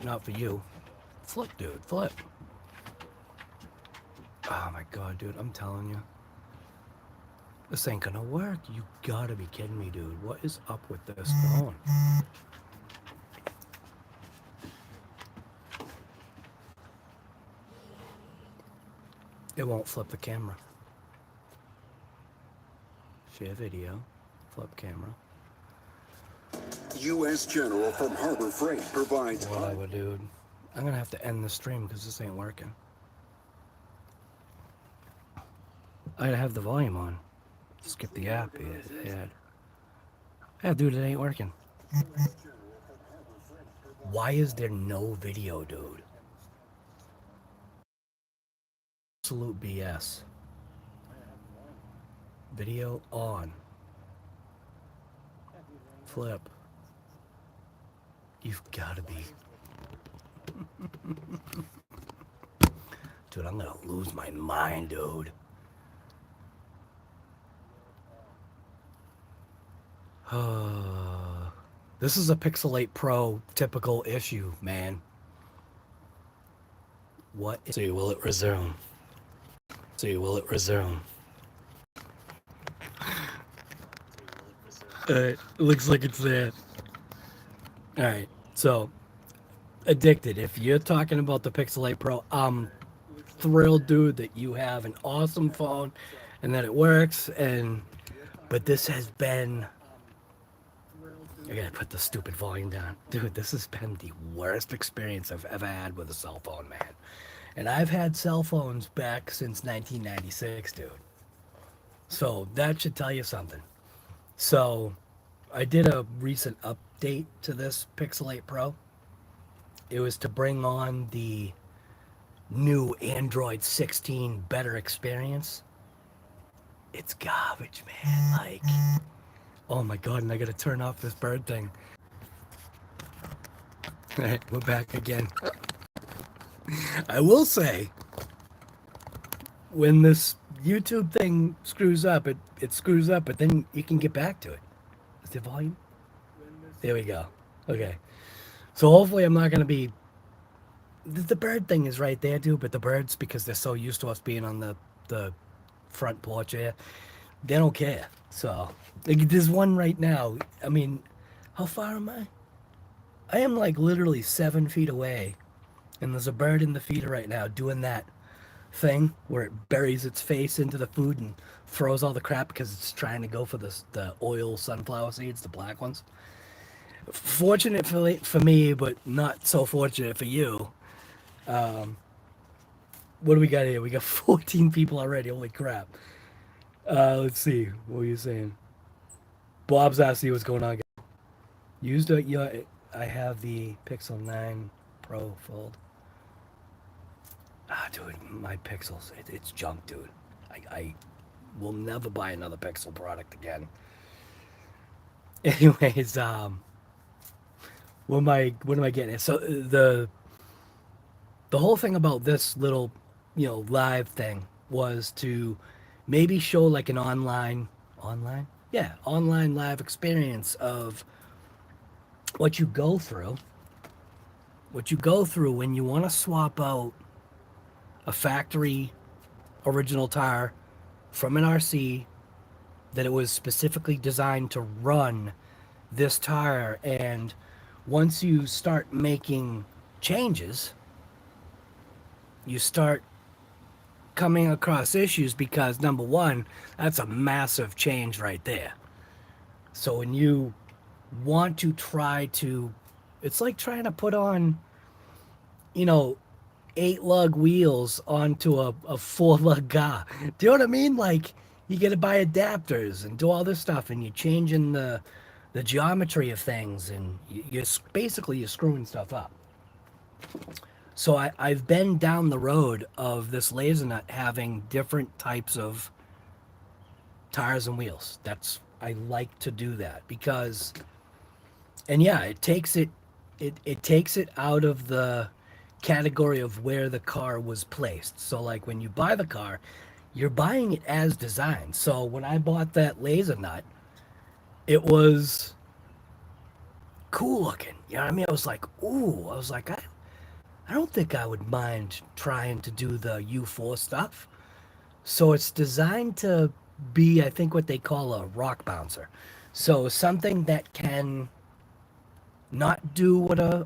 not for you. Flip, dude, flip. Oh my god, dude, I'm telling you. This ain't gonna work. You gotta be kidding me, dude. What is up with this phone? It won't flip the camera. Share video. Flip camera. U.S. General from Harbor Freight provides... Whatever, dude. I'm gonna have to end the stream because this ain't working. I gotta have the volume on. Skip the app. Yeah, dude, it ain't working. Why is there no video, dude? Absolute BS. Video on. Flip. You've gotta be. Dude, I'm gonna lose my mind, dude. This is a Pixel 8 Pro typical issue, man. What? See, will it resume? See, will it resume? Looks like it's there. Alright, so Addicted, if you're talking about the Pixel 8 Pro, I'm thrilled, dude, that you have an awesome phone and that it works, but this has been... I gotta put the stupid volume down. Dude, this has been the worst experience I've ever had with a cell phone, man. And I've had cell phones back since 1996, dude. So that should tell you something. So I did a recent update to this Pixel 8 Pro. It was to bring on the new Android 16 better experience. It's garbage, man. Like... Oh my god, and I gotta turn off this bird thing. Alright, we're back again. I will say, when this YouTube thing screws up, it screws up, but then you can get back to it. Is the volume? There we go. Okay. So hopefully I'm not gonna be... The bird thing is right there, dude, but the birds, because they're so used to us being on the front porch here, they don't care. So, like, there's one right now. I mean, how far am I? I am like literally 7 feet away, and there's a bird in the feeder right now doing that thing where it buries its face into the food and throws all the crap because it's trying to go for the oil sunflower seeds, the black ones. Fortunate for me, but not so fortunate for you. What do we got here? We got 14 people already. Holy crap. Let's see. What were you saying? Bob's asking what's going on. I have the Pixel 9 Pro Fold. Dude, my Pixels, it's junk, dude. I will never buy another Pixel product again. Anyways, what am I getting at? So the whole thing about this little, live thing was to maybe show like an online live experience of what you go through when you want to swap out a factory original tire from an RC that it was specifically designed to run this tire, and once you start making changes, you start coming across issues because, number one, that's a massive change right there. So when you want to try to, it's like trying to put on, 8-lug wheels onto a 4-lug car. Do you know what I mean? Like, you got to buy adapters and do all this stuff, and you're changing the geometry of things, and you're screwing stuff up. So I've been down the road of this Lasernut having different types of tires and wheels. I like to do that because, and yeah, it takes it out of the category of where the car was placed. So like when you buy the car, you're buying it as designed. So when I bought that Lasernut, it was cool looking. You know what I mean? I was like, ooh, I don't think I would mind trying to do the U4 stuff. So it's designed to be, I think, what they call a rock bouncer. So something that can not do what a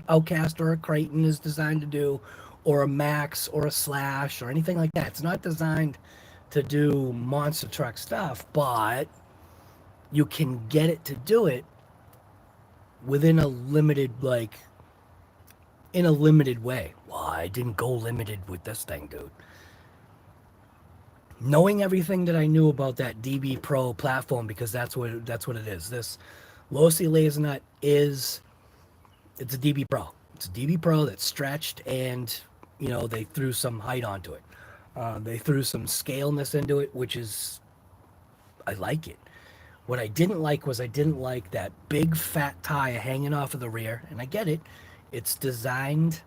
Outcast or a Kraton is designed to do, or a Max or a Slash or anything like that. It's not designed to do monster truck stuff, but you can get it to do it within a limited, like, in a limited way. Well, I didn't go limited with this thing, dude. Knowing everything that I knew about that DB Pro platform, because that's what it is. This Losi Lasernut it's a DB Pro. It's a DB Pro that's stretched, and they threw some height onto it. They threw some scaleness into it, which is, I like it. What I didn't like was I didn't like that big fat tire hanging off of the rear, and I get it. It's designed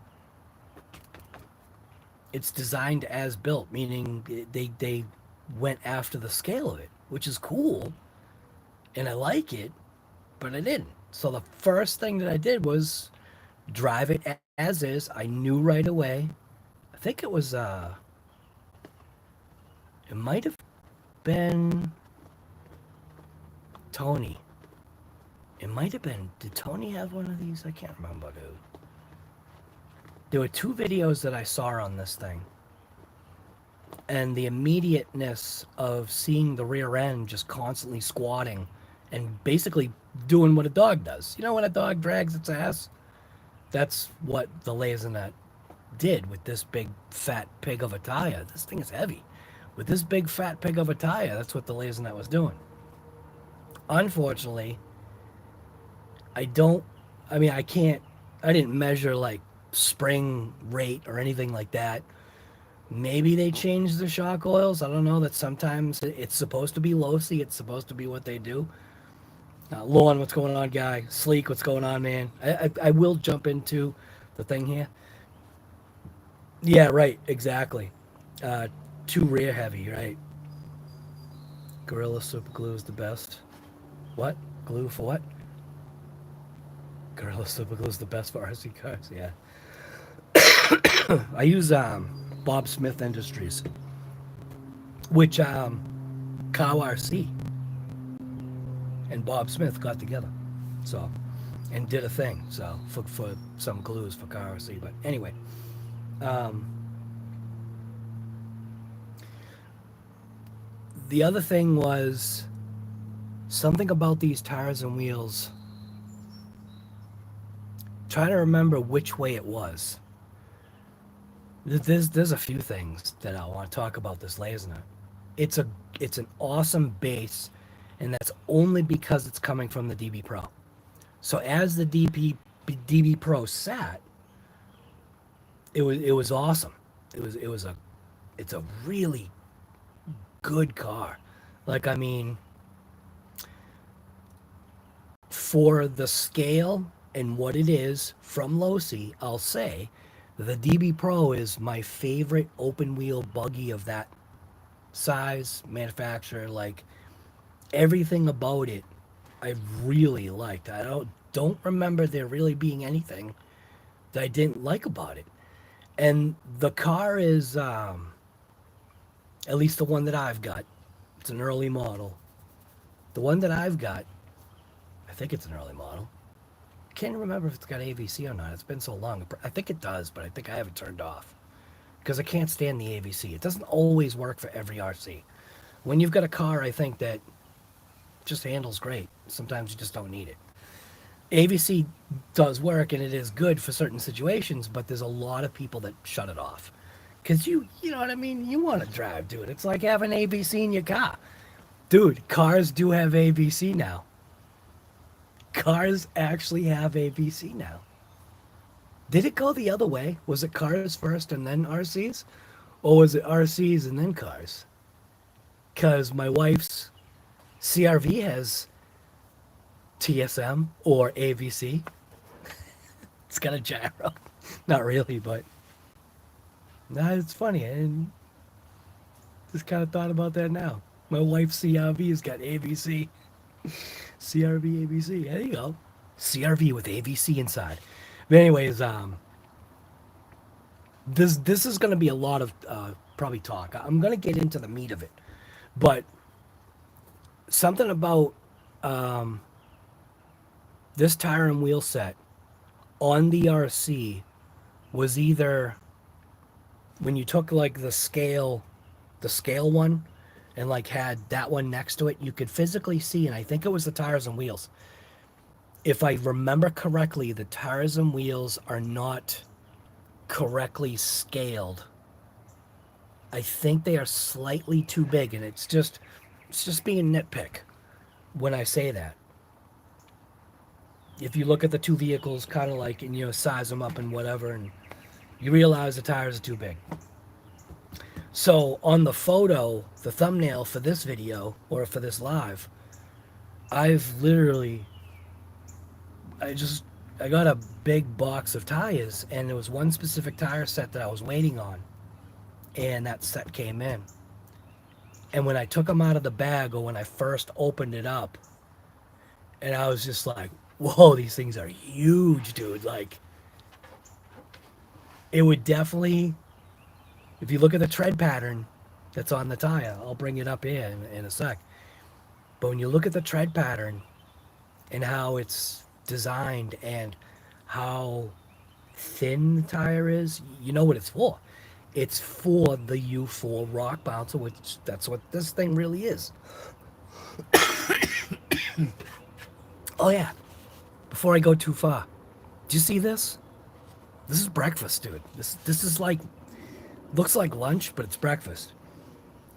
as built, meaning they went after the scale of it, which is cool, and I like it, but I didn't. So the first thing that I did was drive it as is. I knew right away. I think it was it might have been Tony. It might have been. Did Tony have one of these? I can't remember, dude. There were 2 videos that I saw on this thing. And the immediateness of seeing the rear end just constantly squatting and basically doing what a dog does. You know when a dog drags its ass? That's what the Lasernut did with this big fat pig of a tire. This thing is heavy. With this big fat pig of a tire, that's what the Lasernut was doing. Unfortunately, I didn't measure like spring rate or anything like that. Maybe they changed the shock oils. I don't know. That sometimes it's supposed to be Losi. It's supposed to be what they do. Lon, what's going on, guy? Sleek, what's going on, man? I will jump into the thing here. Yeah, right. Exactly. Too rear heavy, right? Gorilla Super Glue is the best. What? Glue for what? Gorilla Super Glue is the best for RC cars. Yeah. I use Bob Smith Industries, which Cow RC and Bob Smith got together, so, and did a thing, so for some glues for Cow RC. But anyway, the other thing was something about these tires and wheels. Try to remember which way it was. There's a few things that I want to talk about this Lasernut. It's an awesome base, and that's only because it's coming from the DB Pro. So as the DB Pro sat, it was awesome. It's a really good car. Like, I mean, for the scale and what it is from Losi, I'll say the DB Pro is my favorite open wheel buggy of that size, manufacturer. Like, everything about it I really liked. I don't remember there really being anything that I didn't like about it. And the car is at least the one that I've got, it's an early model. The one that I've got, I think it's an early model. Can't remember if it's got AVC or not. It's been so long. I think it does, but I think I have it turned off because I can't stand the AVC. It doesn't always work for every RC. When you've got a car, I think that just handles great. Sometimes you just don't need it. AVC does work, and it is good for certain situations, but there's a lot of people that shut it off because you know what I mean? You want to drive, dude. It's like having AVC in your car. Dude, cars do have AVC now. Cars actually have AVC now. Did it go the other way? Was it cars first and then RCs? Or was it RCs and then cars? Because my wife's CRV has TSM or AVC. It's got a gyro. Not really, but nah, it's funny. I just kind of thought about that now. My wife's CRV has got AVC. CRV AVC. There you go. CRV with AVC inside. But anyways, this is going to be a lot of probably talk. I'm going to get into the meat of it, but something about this tire and wheel set on the RC was either when you took like the scale one and like had that one next to it, you could physically see, and I think it was the tires and wheels. If I remember correctly, the tires and wheels are not correctly scaled. I think they are slightly too big, and it's just being nitpick when I say that. If you look at the two vehicles, kind of like, and size them up and whatever, and you realize the tires are too big. So on the photo, the thumbnail for this video or for this live, I got a big box of tires, and there was one specific tire set that I was waiting on, and that set came in. And when I took them out of the bag, or when I first opened it up, and I was just like, whoa, these things are huge, dude. Like, it would definitely, if you look at the tread pattern that's on the tire, I'll bring it up here in a sec. But when you look at the tread pattern and how it's designed and how thin the tire is, you know what it's for. It's for the U4 rock bouncer, which that's what this thing really is. Oh yeah, before I go too far, do you see this? This is breakfast, dude. This is like, looks like lunch, but it's breakfast.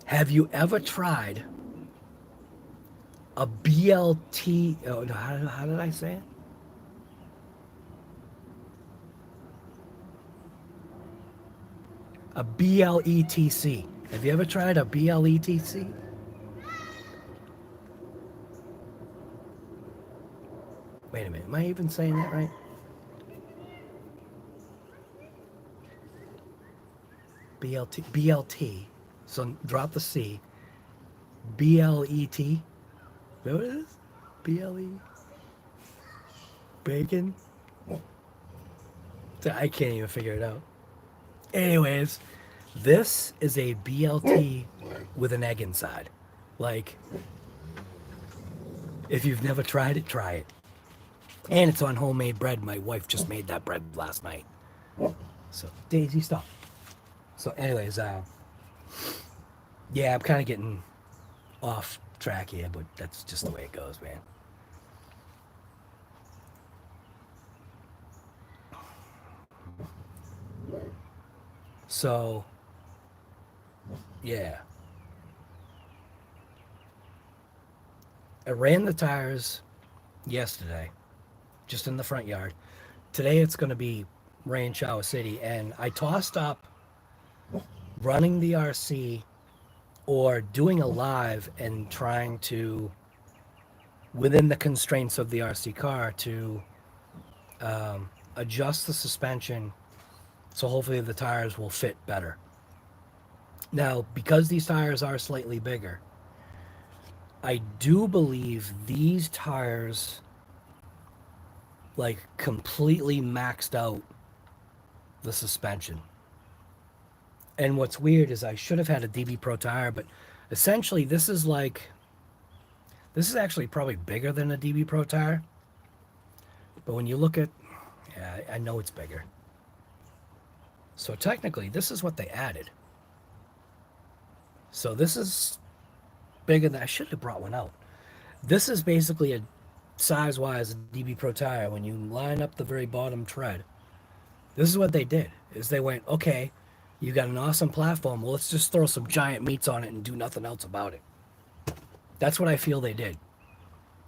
Have you ever tried a BLT? Oh, no, how did I say it? A BLETC. Have you ever tried a BLETC? Wait a minute. Am I even saying that right? BLT. So drop the C. BLET. Is that what it is? BLE. Bacon. I can't even figure it out. Anyways, this is a BLT with an egg inside. Like, if you've never tried it, try it. And it's on homemade bread. My wife just made that bread last night. So, Daisy, stop. So, anyways, yeah, I'm kind of getting off track here, but that's just the way it goes, man. So, yeah. I ran the tires yesterday, just in the front yard. Today it's going to be rain shower city, and I tossed up running the RC or doing a live and trying to, within the constraints of the RC car, to adjust the suspension so hopefully the tires will fit better. Now, because these tires are slightly bigger, I do believe these tires like completely maxed out the suspension. And what's weird is I should have had a DB Pro tire, but essentially this is actually probably bigger than a DB Pro tire. But when you look at, yeah, I know it's bigger. So technically this is what they added. So this is bigger than, I should have brought one out. This is basically a size-wise DB Pro tire. When you line up the very bottom tread, this is what they did, is they went, okay, you got an awesome platform, well, let's just throw some giant meats on it and do nothing else about it. That's what I feel they did.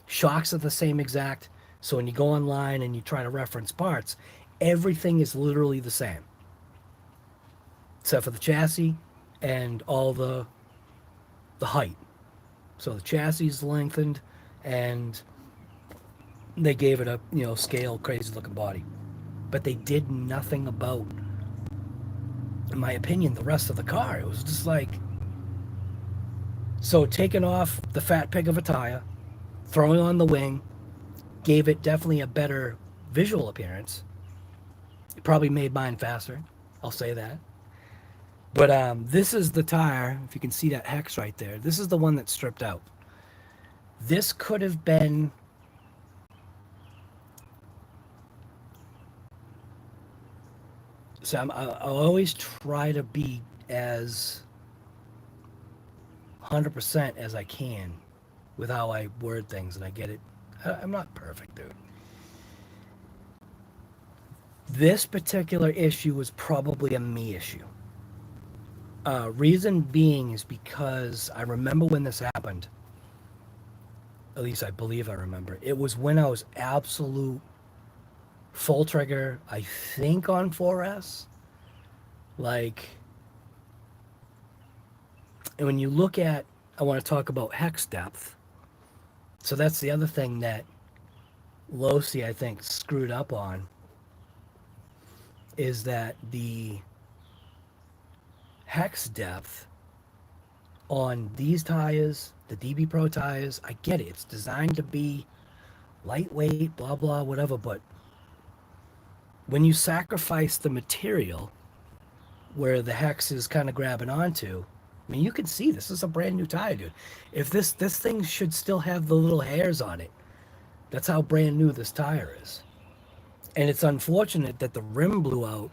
Shocks are the same exact, so when you go online and you try to reference parts, everything is literally the same, except for the chassis and all the height. So the chassis is lengthened, and they gave it a, scale, crazy looking body. But they did nothing about, in my opinion, the rest of the car. It was just like, so taking off the fat pig of a tire, throwing on the wing, gave it definitely a better visual appearance. It probably made mine faster. I'll say that. But this is the tire. If you can see that hex right there, this is the one that's stripped out. This could have been so I'll always try to be as 100% as I can with how I word things, and I get it. I'm not perfect, dude. This particular issue was probably a me issue. Reason being is because I remember when this happened. At least I believe I remember. It was when I was absolute full trigger, I think on 4S. Like, and when you look at, I want to talk about hex depth. So that's the other thing that Losi, I think, screwed up on, is that the hex depth on these tires, the DB Pro tires, I get it. It's designed to be lightweight, blah, blah, whatever. But when you sacrifice the material where the hex is kind of grabbing onto, I mean, you can see this is a brand new tire, dude. If this thing should still have the little hairs on it. That's how brand new this tire is. And it's unfortunate that the rim blew out.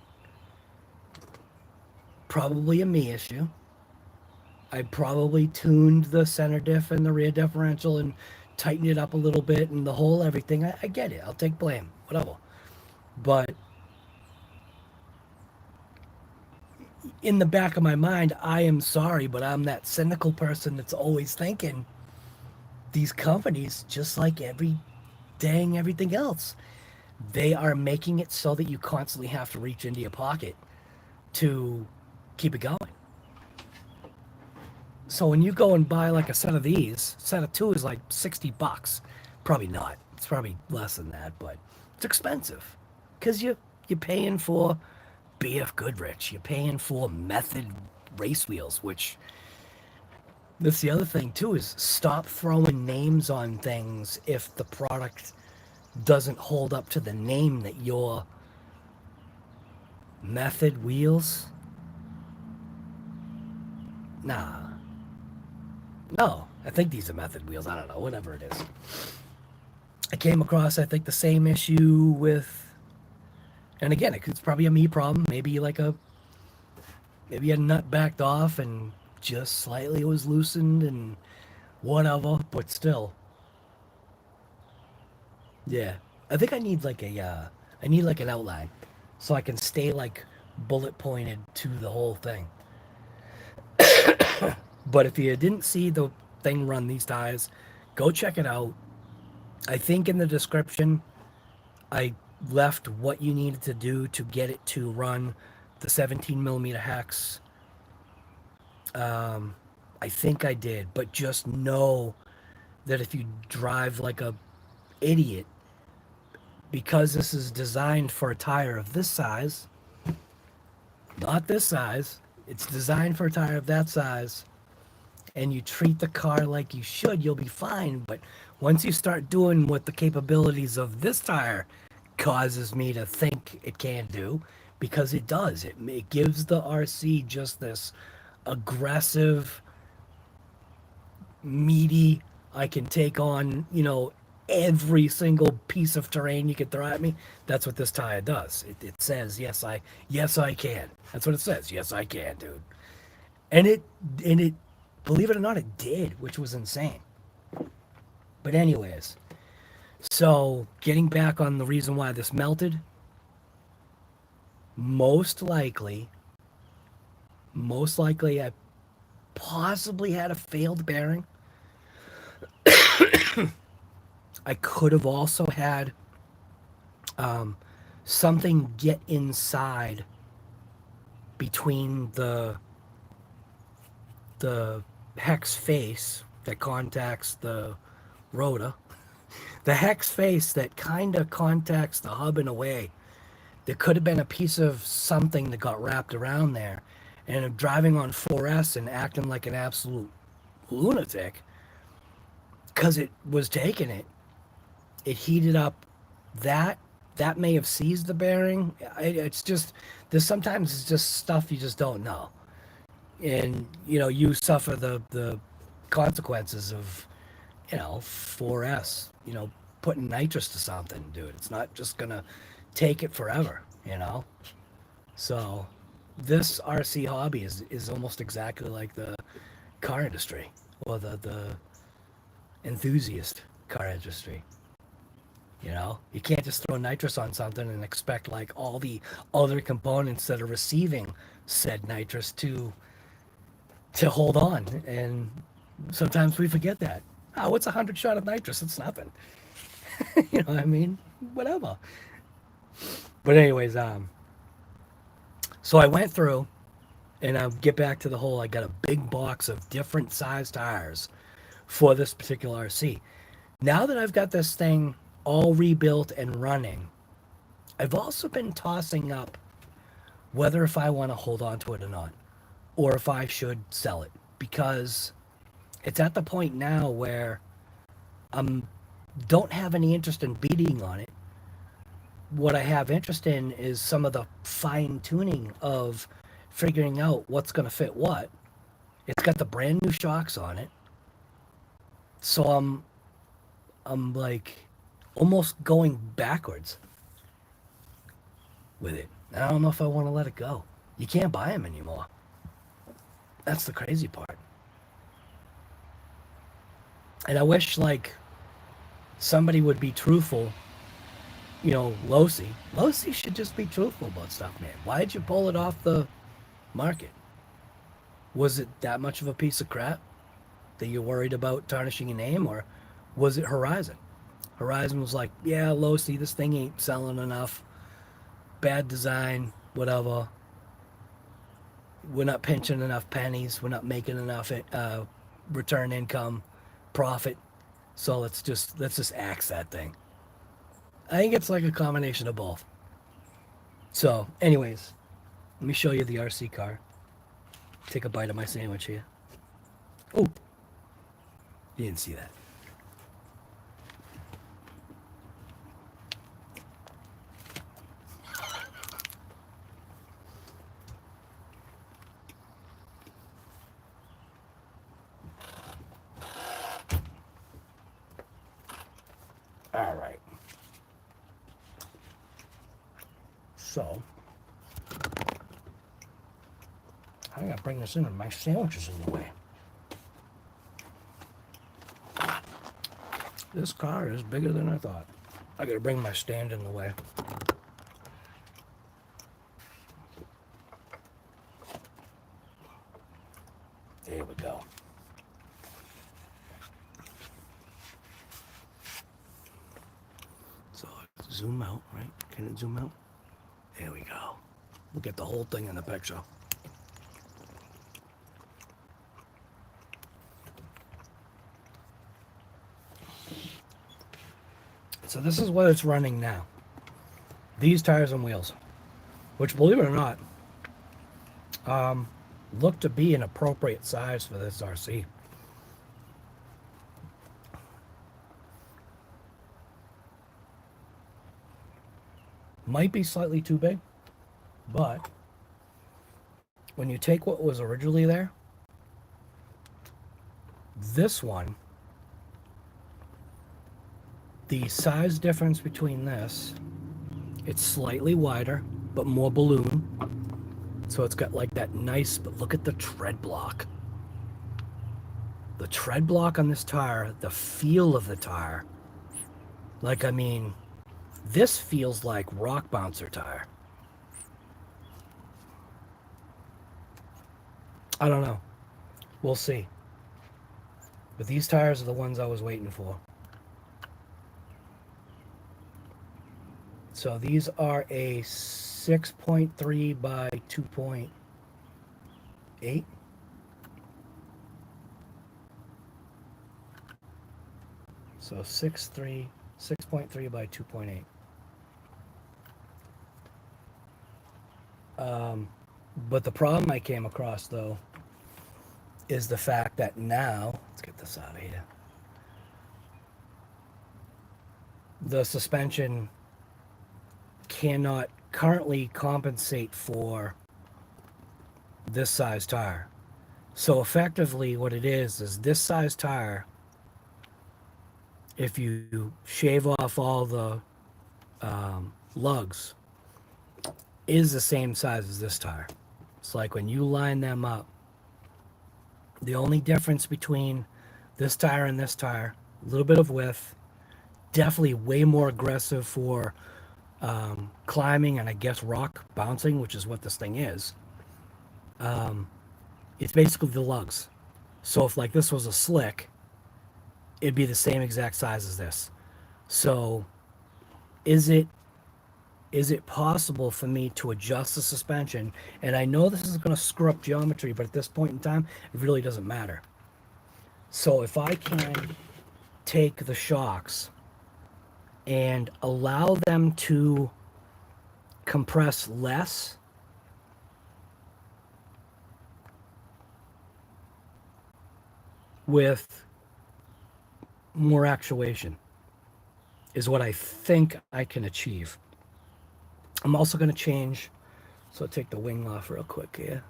Probably a me issue. I probably tuned the center diff and the rear differential and tightened it up a little bit and the whole everything. I get it. I'll take blame. Whatever. But in the back of my mind, I am sorry, but I'm that cynical person that's always thinking these companies, just like everything else, they are making it so that you constantly have to reach into your pocket to keep it going. So when you go and buy like a set of these, set of two is like $60. Probably not. It's probably less than that, but it's expensive because you're paying for BF Goodrich. You're paying for Method race wheels, which that's the other thing too, is stop throwing names on things if the product doesn't hold up to the name that your Method wheels. Nah. No, I think these are Method wheels. I don't know, whatever it is. I came across, I think, the same issue with, and again, it's probably a me problem. Maybe a nut backed off and just slightly was loosened and whatever, but still. Yeah. I think I need an outline so I can stay like bullet pointed to the whole thing. But if you didn't see the thing run these tires, go check it out. I think in the description, I left what you needed to do to get it to run the 17 millimeter hex. I think I did, but just know that if you drive like a idiot, because this is designed for a tire of this size, not this size, it's designed for a tire of that size, and you treat the car like you should, you'll be fine. But once you start doing what the capabilities of this tire causes me to think it can do, because it does, it gives the RC just this aggressive, meaty, I can take on, every single piece of terrain you can throw at me. That's what this tire does. It says, yes, I can. That's what it says. Yes, I can, dude. And it, believe it or not, it did, which was insane. But anyways, so getting back on the reason why this melted, most likely I possibly had a failed bearing. I could have also had something get inside between the hex face that contacts the rotor, the hex face that kind of contacts the hub in a way. There could have been a piece of something that got wrapped around there, and I'm driving on 4S and acting like an absolute lunatic because it was taking it. It heated up that that may have seized the bearing. It's just, there's sometimes it's just stuff you just don't know. And, you know, you suffer the consequences of, you know, 4S, you know, putting nitrous to something, dude. It's not just going to take it forever, you know? So this RC hobby is almost exactly like the car industry, or the enthusiast car industry. You know, you can't just throw nitrous on something and expect like all the other components that are receiving said nitrous to hold on. And sometimes we forget that. Oh, what's 100 shot of nitrous? It's nothing. You know what I mean? Whatever. But anyways, so I went through, and I'll get back to the whole, I got a big box of different size tires for this particular RC. Now that I've got this thing all rebuilt and running, I've also been tossing up whether if I want to hold on to it or not, or if I should sell it, because it's at the point now where don't have any interest in beating on it. What I have interest in is some of the fine tuning of figuring out what's going to fit what. It's got the brand new shocks on it, so I'm like almost going backwards with it. I don't know if I want to let it go. You can't buy them anymore. That's the crazy part. And I wish like somebody would be truthful. You know, Losi should just be truthful about stuff, man. Why did you pull it off the market? Was it that much of a piece of crap that you're worried about tarnishing your name, or was it Horizon? Horizon was like, yeah, Losi, this thing ain't selling enough. Bad design, whatever. We're not pinching enough pennies. We're not making enough return income, profit. So let's just axe that thing. I think it's like a combination of both. So, anyways, let me show you the RC car. Take a bite of my sandwich here. Oh, you didn't see that. All right. So, I gotta bring this in, and my sandwich is in the way. This car is bigger than I thought. I gotta bring my stand in the way. There we go. So zoom out, right? Can it zoom out? There we go. We'll get the whole thing in the picture. So this is what it's running now. These tires and wheels, which, believe it or not, look to be an appropriate size for this RC. Might be slightly too big, but when you take what was originally there, this one, the size difference between this, it's slightly wider, but more balloon. So it's got like that nice, but look at the tread block. The tread block on this tire, the feel of the tire. Like, I mean, this feels like rock bouncer tire. I don't know. We'll see. But these tires are the ones I was waiting for. So these are a 6.3 by 2.8. So 6.3 by 2.8. But the problem I came across, though, is the fact that now, let's get this out of here. The suspension cannot currently compensate for this size tire. So effectively what it is this size tire, if you shave off all the lugs, is the same size as this tire. It's like when you line them up, the only difference between this tire and this tire, a little bit of width, definitely way more aggressive for climbing and I guess rock bouncing, which is what this thing is. It's basically the lugs. So if like this was a slick, it'd be the same exact size as this. So is it possible for me to adjust the suspension? And I know this is going to screw up geometry, but at this point in time, it really doesn't matter. So if I can take the shocks and allow them to compress less, with more actuation, is what I think I can achieve. I'm also going to change, so I'll take the wing off real quick here.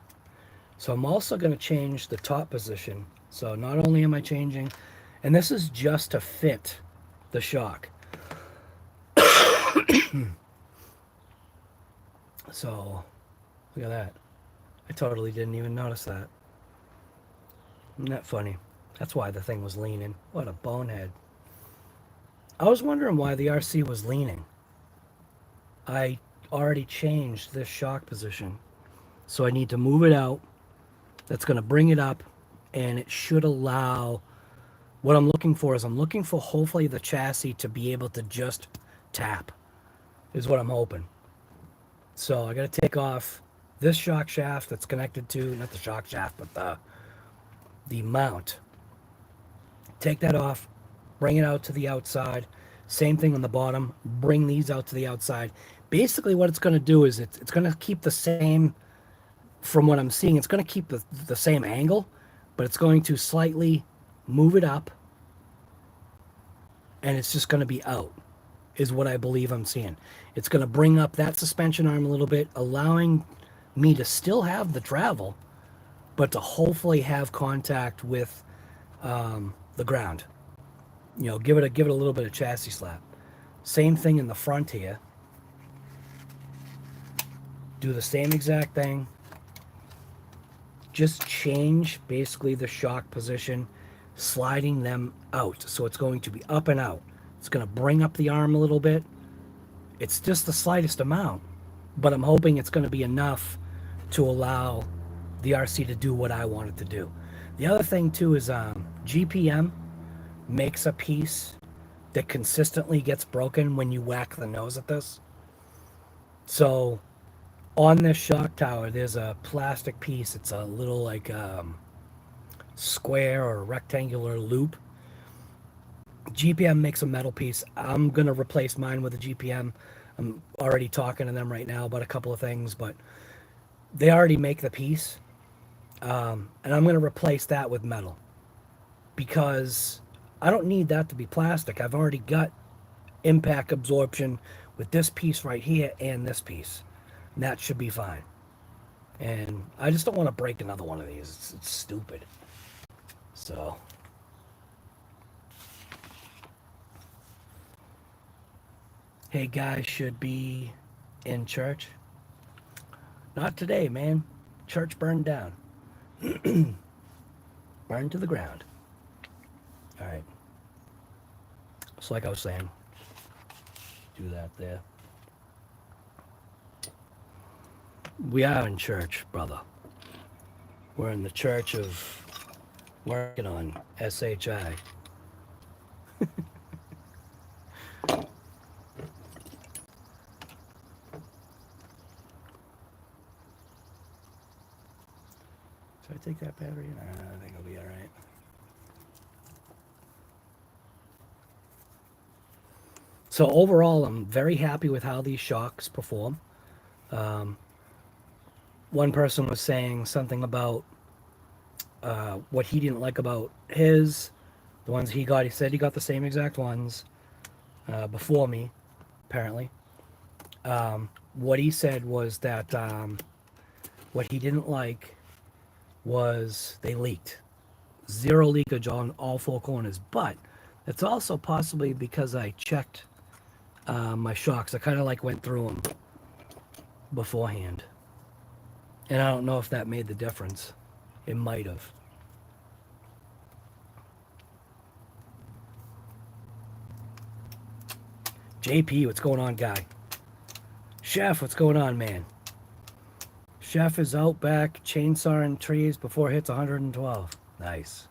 So I'm also going to change the top position. So not only am I changing, and this is just to fit the shock. So look at that. I totally didn't even notice that. Isn't that funny? That's why the thing was leaning. What a bonehead. I was wondering why the RC was leaning. I already changed this shock position. So I need to move it out. That's going to bring it up, and it should allow, what I'm looking for is I'm looking for hopefully the chassis to be able to just tap, is what I'm hoping. So I got to take off this shock shaft that's connected to, not the shock shaft, but the mount. Take that off, bring it out to the outside. Same thing on the bottom, bring these out to the outside. Basically what it's going to do is it's going to keep the same, from what I'm seeing, it's going to keep the same angle, but it's going to slightly move it up, and it's just going to be out, is what I believe I'm seeing. It's going to bring up that suspension arm a little bit, allowing me to still have the travel, but to hopefully have contact with the ground. You know, give it a little bit of chassis slap. Same thing in the front here. Do the same exact thing. Just change basically the shock position, sliding them out. So it's going to be up and out. It's going to bring up the arm a little bit. It's just the slightest amount, but I'm hoping it's going to be enough to allow the RC to do what I want it to do. The other thing too is GPM makes a piece that consistently gets broken when you whack the nose at this. So on this shock tower, there's a plastic piece. It's a little like square or rectangular loop. GPM makes a metal piece. I'm going to replace mine with a GPM. I'm already talking to them right now about a couple of things, but they already make the piece. And I'm going to replace that with metal, because I don't need that to be plastic. I've already got impact absorption with this piece right here and this piece. And that should be fine. And I just don't want to break another one of these. It's stupid. So hey, guys should be in church. Not today, man. Church burned down. Burned to the ground. All right. So like I was saying, do that there. We are in church, brother. We're in the church of working on SHI. Should I take that battery? I think it'll be all right. So overall, I'm very happy with how these shocks perform. One person was saying something about what he didn't like about his, the ones he got. He said he got the same exact ones before me, apparently. What he said was that what he didn't like was they leaked. Zero leakage on all four corners, but it's also possibly because I checked my shocks. I kind of like went through them beforehand. And I don't know if that made the difference. It might have. JP, what's going on, guy? Chef, what's going on, man? Chef is out back chainsawing trees before it hits 112. Nice.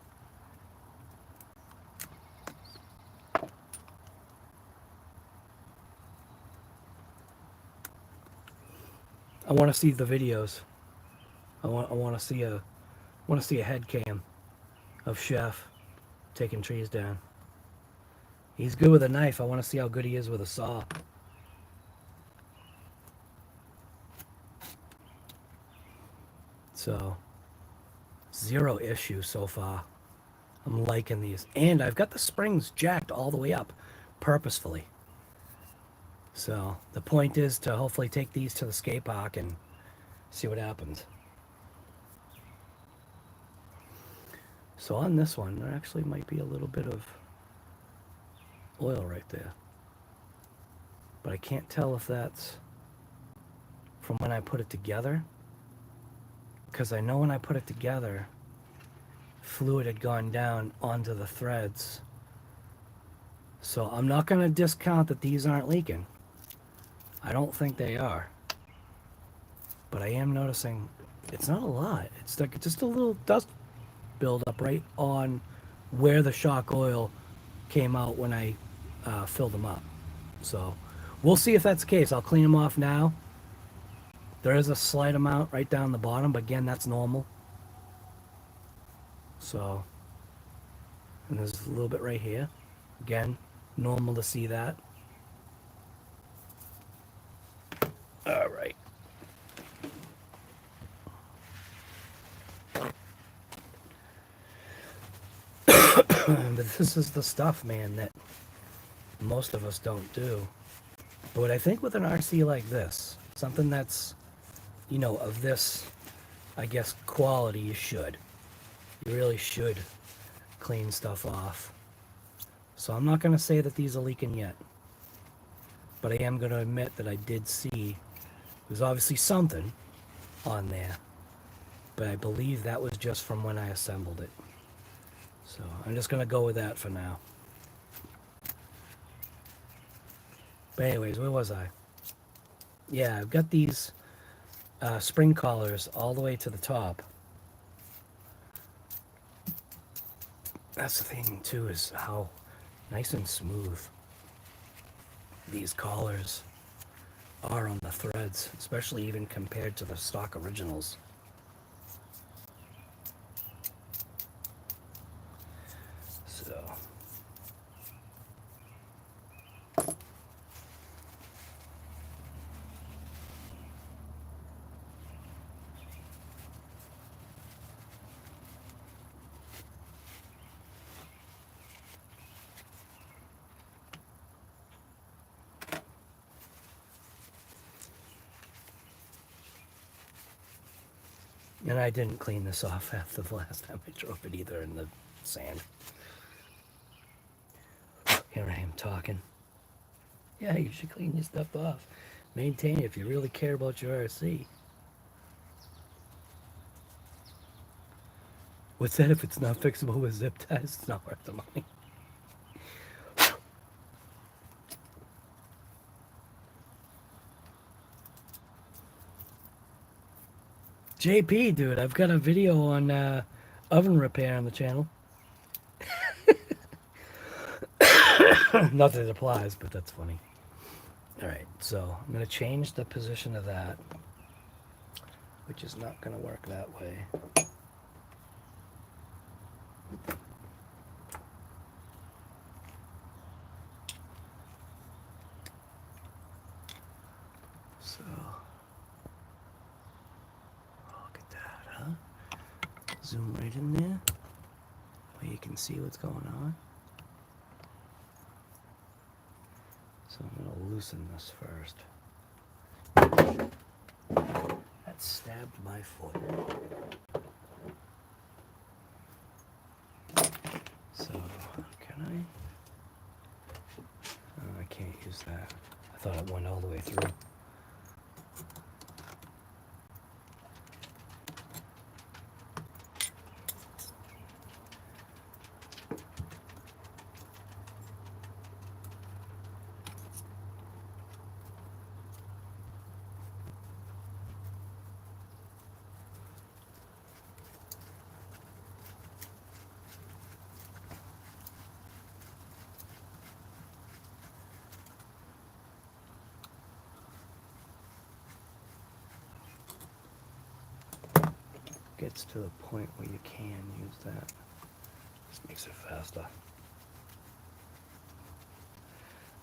I want to see the videos. I want to see a head cam of Chef taking trees down. He's good with a knife. I want to see how good he is with a saw. So, zero issue so far. I'm liking these. And I've got the springs jacked all the way up purposefully. So, the point is to hopefully take these to the skate park and see what happens. So on this one, there actually might be a little bit of oil right there. But I can't tell if that's from when I put it together. Because I know when I put it together, fluid had gone down onto the threads. So I'm not going to discount that these aren't leaking. I don't think they are. But I am noticing it's not a lot. It's like just a little dust buildup right on where the shock oil came out when I filled them up. So we'll see if that's the case. I'll clean them off now. There is a slight amount right down the bottom, but again, that's normal. So, and there's a little bit right here. Again, normal to see that. All right. But this is the stuff, man, that most of us don't do. But I think with an RC like this, something that's, you know, of this, I guess, quality, you should. You really should clean stuff off. So I'm not going to say that these are leaking yet. But I am going to admit that I did see there's obviously something on there. But I believe that was just from when I assembled it. So I'm just going to go with that for now. But anyways, where was I? Yeah, I've got these spring collars all the way to the top. That's the thing too, is how nice and smooth these collars are on the threads, especially even compared to the stock originals. So and I didn't clean this off after the last time I drove it either in the sand. Here I am talking. Yeah, you should clean your stuff off. Maintain it if you really care about your RC. What's that if it's not fixable with zip ties? It's not worth the money. JP, dude, I've got a video on oven repair on the channel. Not that it applies, but that's funny. Alright, so I'm going to change the position of that, which is not going to work that way. So, look at that, huh? Zoom right in there, where you can see what's going on. So I'm going to loosen this first. that stabbed my foot. So, can I? Oh, I can't use that. I thought it went all the way through. Gets to the point where you can use that. Just makes it faster.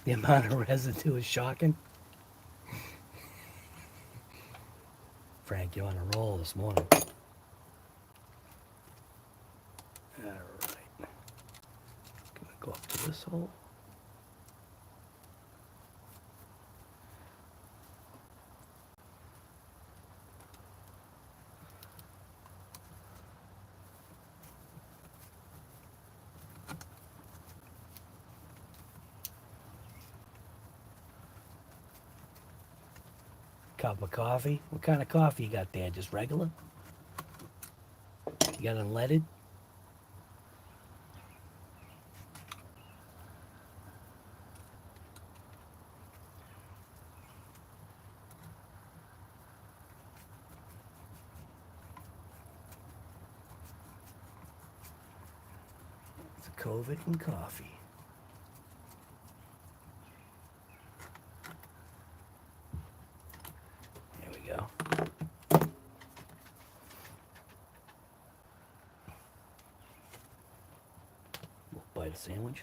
The amount of residue is shocking. Frank, you're on a roll this morning. Alright. Gonna go up to this hole. Cup of coffee. What kind of coffee you got there? Just regular? You got unleaded? It's a COVID and coffee. Go. We'll bite a sandwich.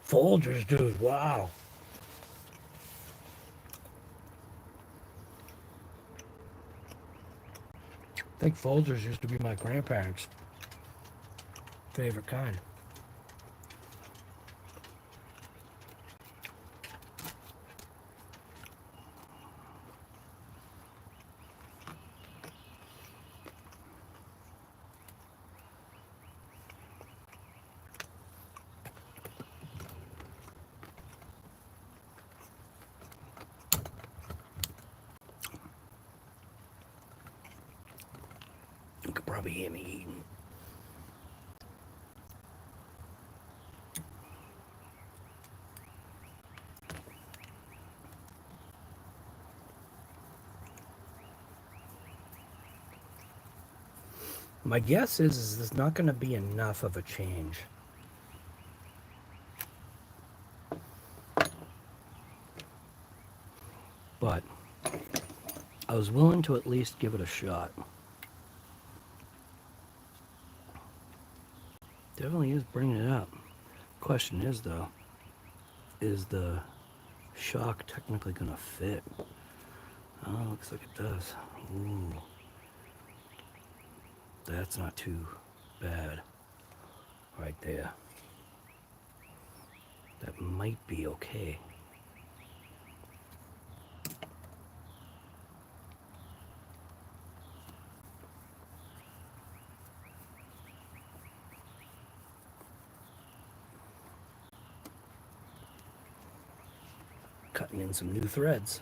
Folgers, dude, wow. I think Folgers used to be my grandparents' favorite kind. You could probably hear me eating. My guess is there's not going to be enough of a change. But I was willing to at least give it a shot. Definitely is bringing it up. Question is, though, is the shock technically going to fit? Oh, looks like it does. Ooh. That's not too bad right there. That might be okay. Cutting in some new threads.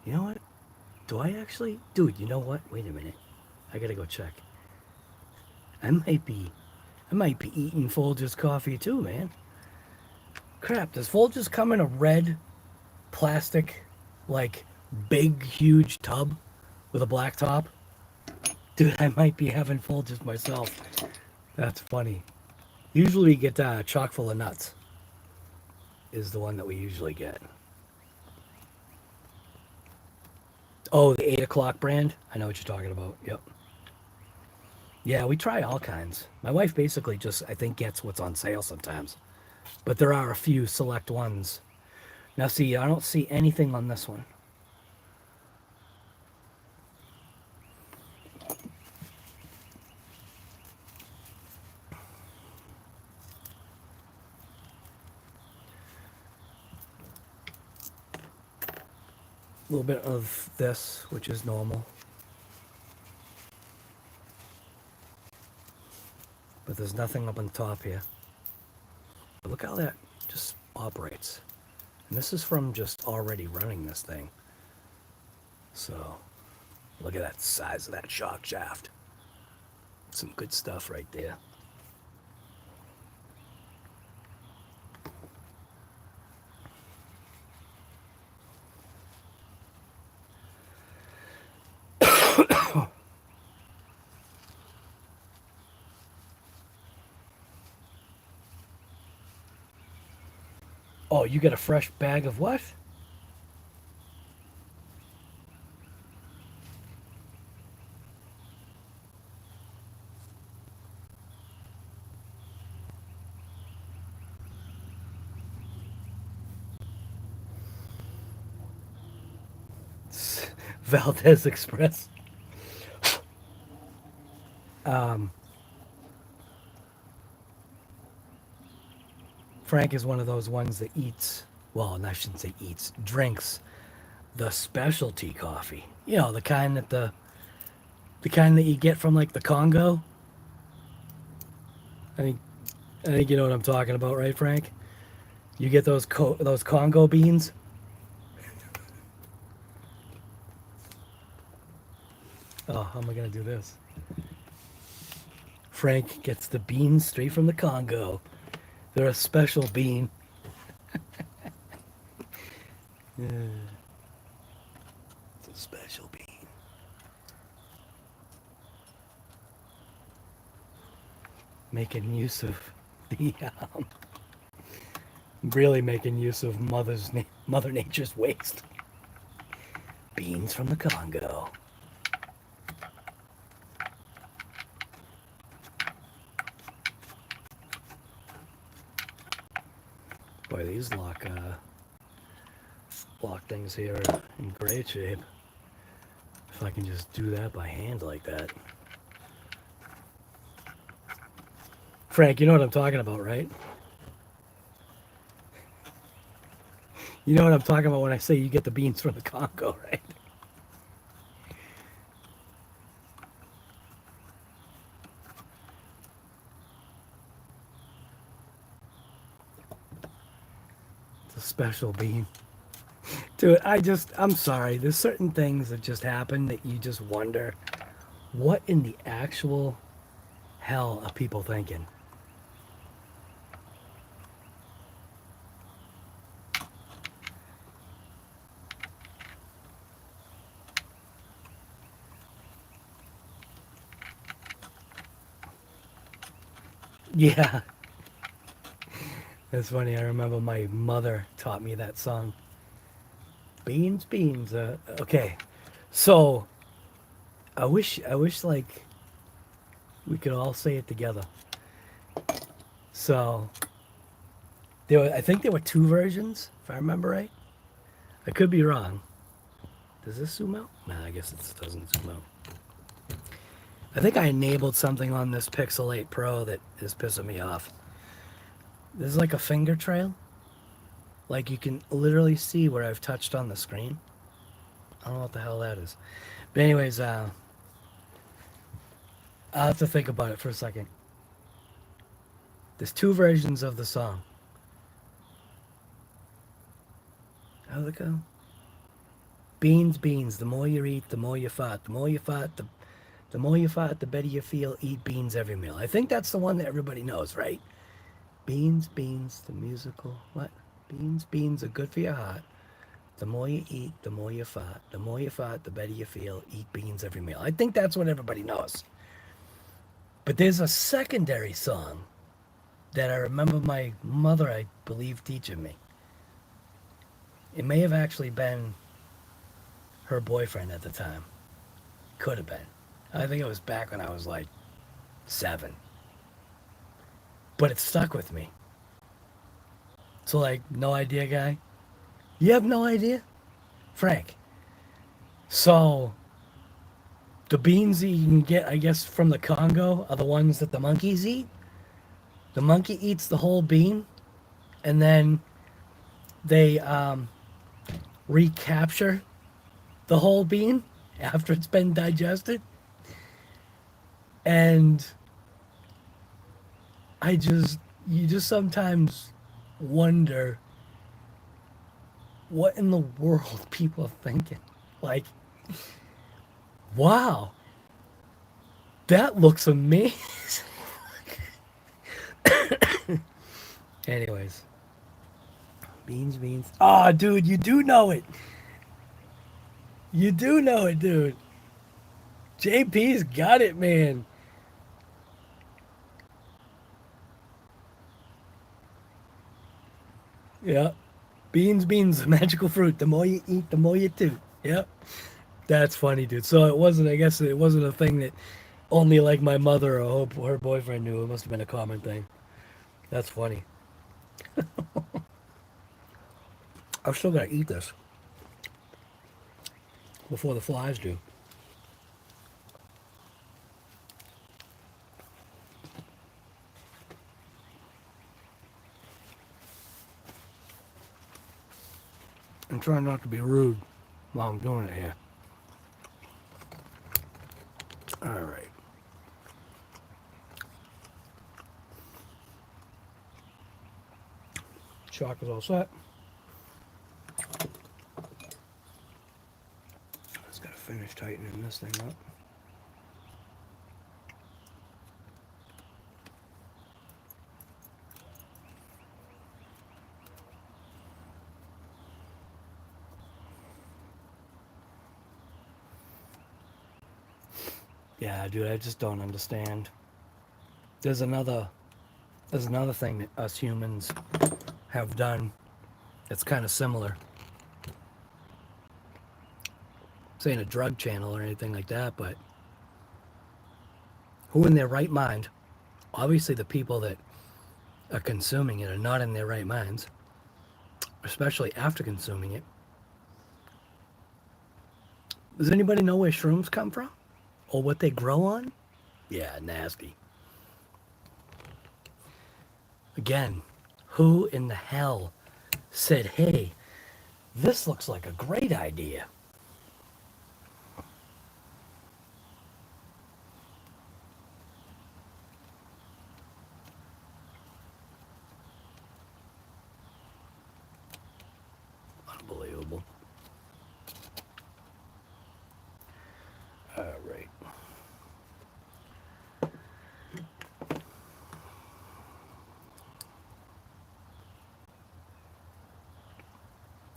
You know what? Do I actually? Dude, you know what? Wait a minute. I gotta go check. I might be eating Folgers coffee too, man. Crap, does Folgers come in a red plastic, like, big, huge tub with a black top? Dude, I might be having Folgers myself. That's funny. Usually we get chock full of nuts is the one that we usually get. Oh, the 8 o'clock brand? I know what you're talking about. Yep. Yeah, we try all kinds. My wife basically just, I think, gets what's on sale sometimes. But there are a few select ones. Now, see, I don't see anything on this one. A little bit of this, which is normal. But there's nothing up on the top here. But look how that just operates. And this is from just already running this thing. So, look at that size of that shock shaft. Some good stuff right there. Oh, you got a fresh bag of what? Valdez Express. Frank is one of those ones that eats, well, I shouldn't say eats, drinks the specialty coffee. You know, the kind that you get from like the Congo. I think you know what I'm talking about, right, Frank? You get those Congo beans. Oh, how am I gonna do this? Frank gets the beans straight from the Congo. They're a special bean. Yeah. It's a special bean. Making use of the really making use of Mother Nature's waste. Beans from the Congo. Boy, these lock things here are in great shape. If I can just do that by hand like that. Frank, you know what I'm talking about, right? You know what I'm talking about when I say you get the beans from the Congo, right? It's a special bean. Dude, I'm sorry. There's certain things that just happen that you just wonder, what in the actual hell are people thinking? Yeah. That's funny. I remember my mother taught me that song. Beans, beans. Okay. So, I wish like we could all say it together. So, I think there were 2 versions, if I remember right. I could be wrong. Does this zoom out? Nah, I guess it doesn't zoom out. I think I enabled something on this Pixel 8 Pro that is pissing me off. There's like a finger trail. Like you can literally see where I've touched on the screen. I don't know what the hell that is. But anyways, I'll have to think about it for a second. There's 2 versions of the song. How'd it go? Beans, beans. The more you eat, the more you fart. The more you fart, the more you fart, the better you feel. Eat beans every meal. I think that's the one that everybody knows, right? Beans, beans, the musical. What? Beans, beans are good for your heart. The more you eat, the more you fart. The more you fart, the better you feel. Eat beans every meal. I think that's what everybody knows. But there's a secondary song that I remember my mother, I believe, teaching me. It may have actually been her boyfriend at the time. Could have been. I think it was back when I was like 7. But it stuck with me. So, like, no idea, guy? You have no idea? Frank. So, the beans that you can get, I guess, from the Congo are the ones that the monkeys eat. The monkey eats the whole bean, and then they recapture the whole bean after it's been digested. And you just sometimes wonder what in the world people are thinking. Like, wow, that looks amazing. Anyways, beans, beans. Oh, dude, you do know it. You do know it, dude. JP's got it, man. Yeah. Beans, beans, magical fruit. The more you eat, the more you toot. Yep. That's funny, dude. So it wasn't, I guess it wasn't a thing that only like my mother or her boyfriend knew. It must have been a common thing. That's funny. I'm still gonna eat this before the flies do. I'm trying not to be rude while I'm doing it here. All right. Chalk is all set. Just gotta finish tightening this thing up. Yeah, dude, I just don't understand. There's another thing that us humans have done that's kind of similar. This ain't a drug channel or anything like that, but who in their right mind, obviously the people that are consuming it are not in their right minds, especially after consuming it. Does anybody know where shrooms come from? Or what they grow on? Yeah, nasty. Again, who in the hell said, hey, this looks like a great idea? Unbelievable. All right.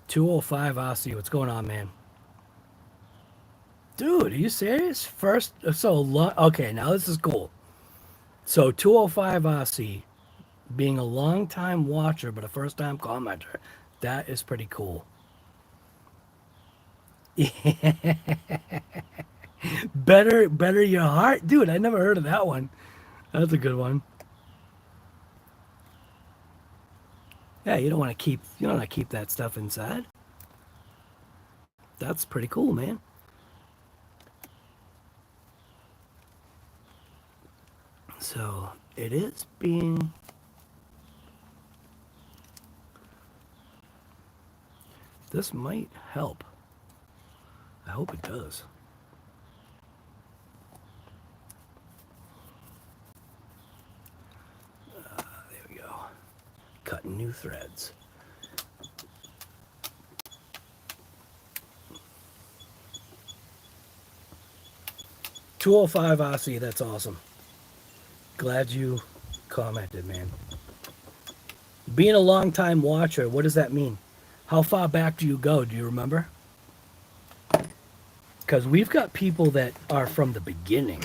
$205 RC, what's going on, man? Dude, are you serious? First, okay, now this is cool. So 205 RC, being a long time watcher but a first time commenter, that is pretty cool. better your heart, dude. I never heard of that one. That's a good one. Yeah, you don't want to keep that stuff inside. That's pretty cool, man. So it is being this might help. I hope it does. There we go. Cutting new threads. 205 RC, that's awesome. Glad you commented, man. Being a long-time watcher, what does that mean? How far back do you go? Do you remember? Because we've got people that are from the beginning.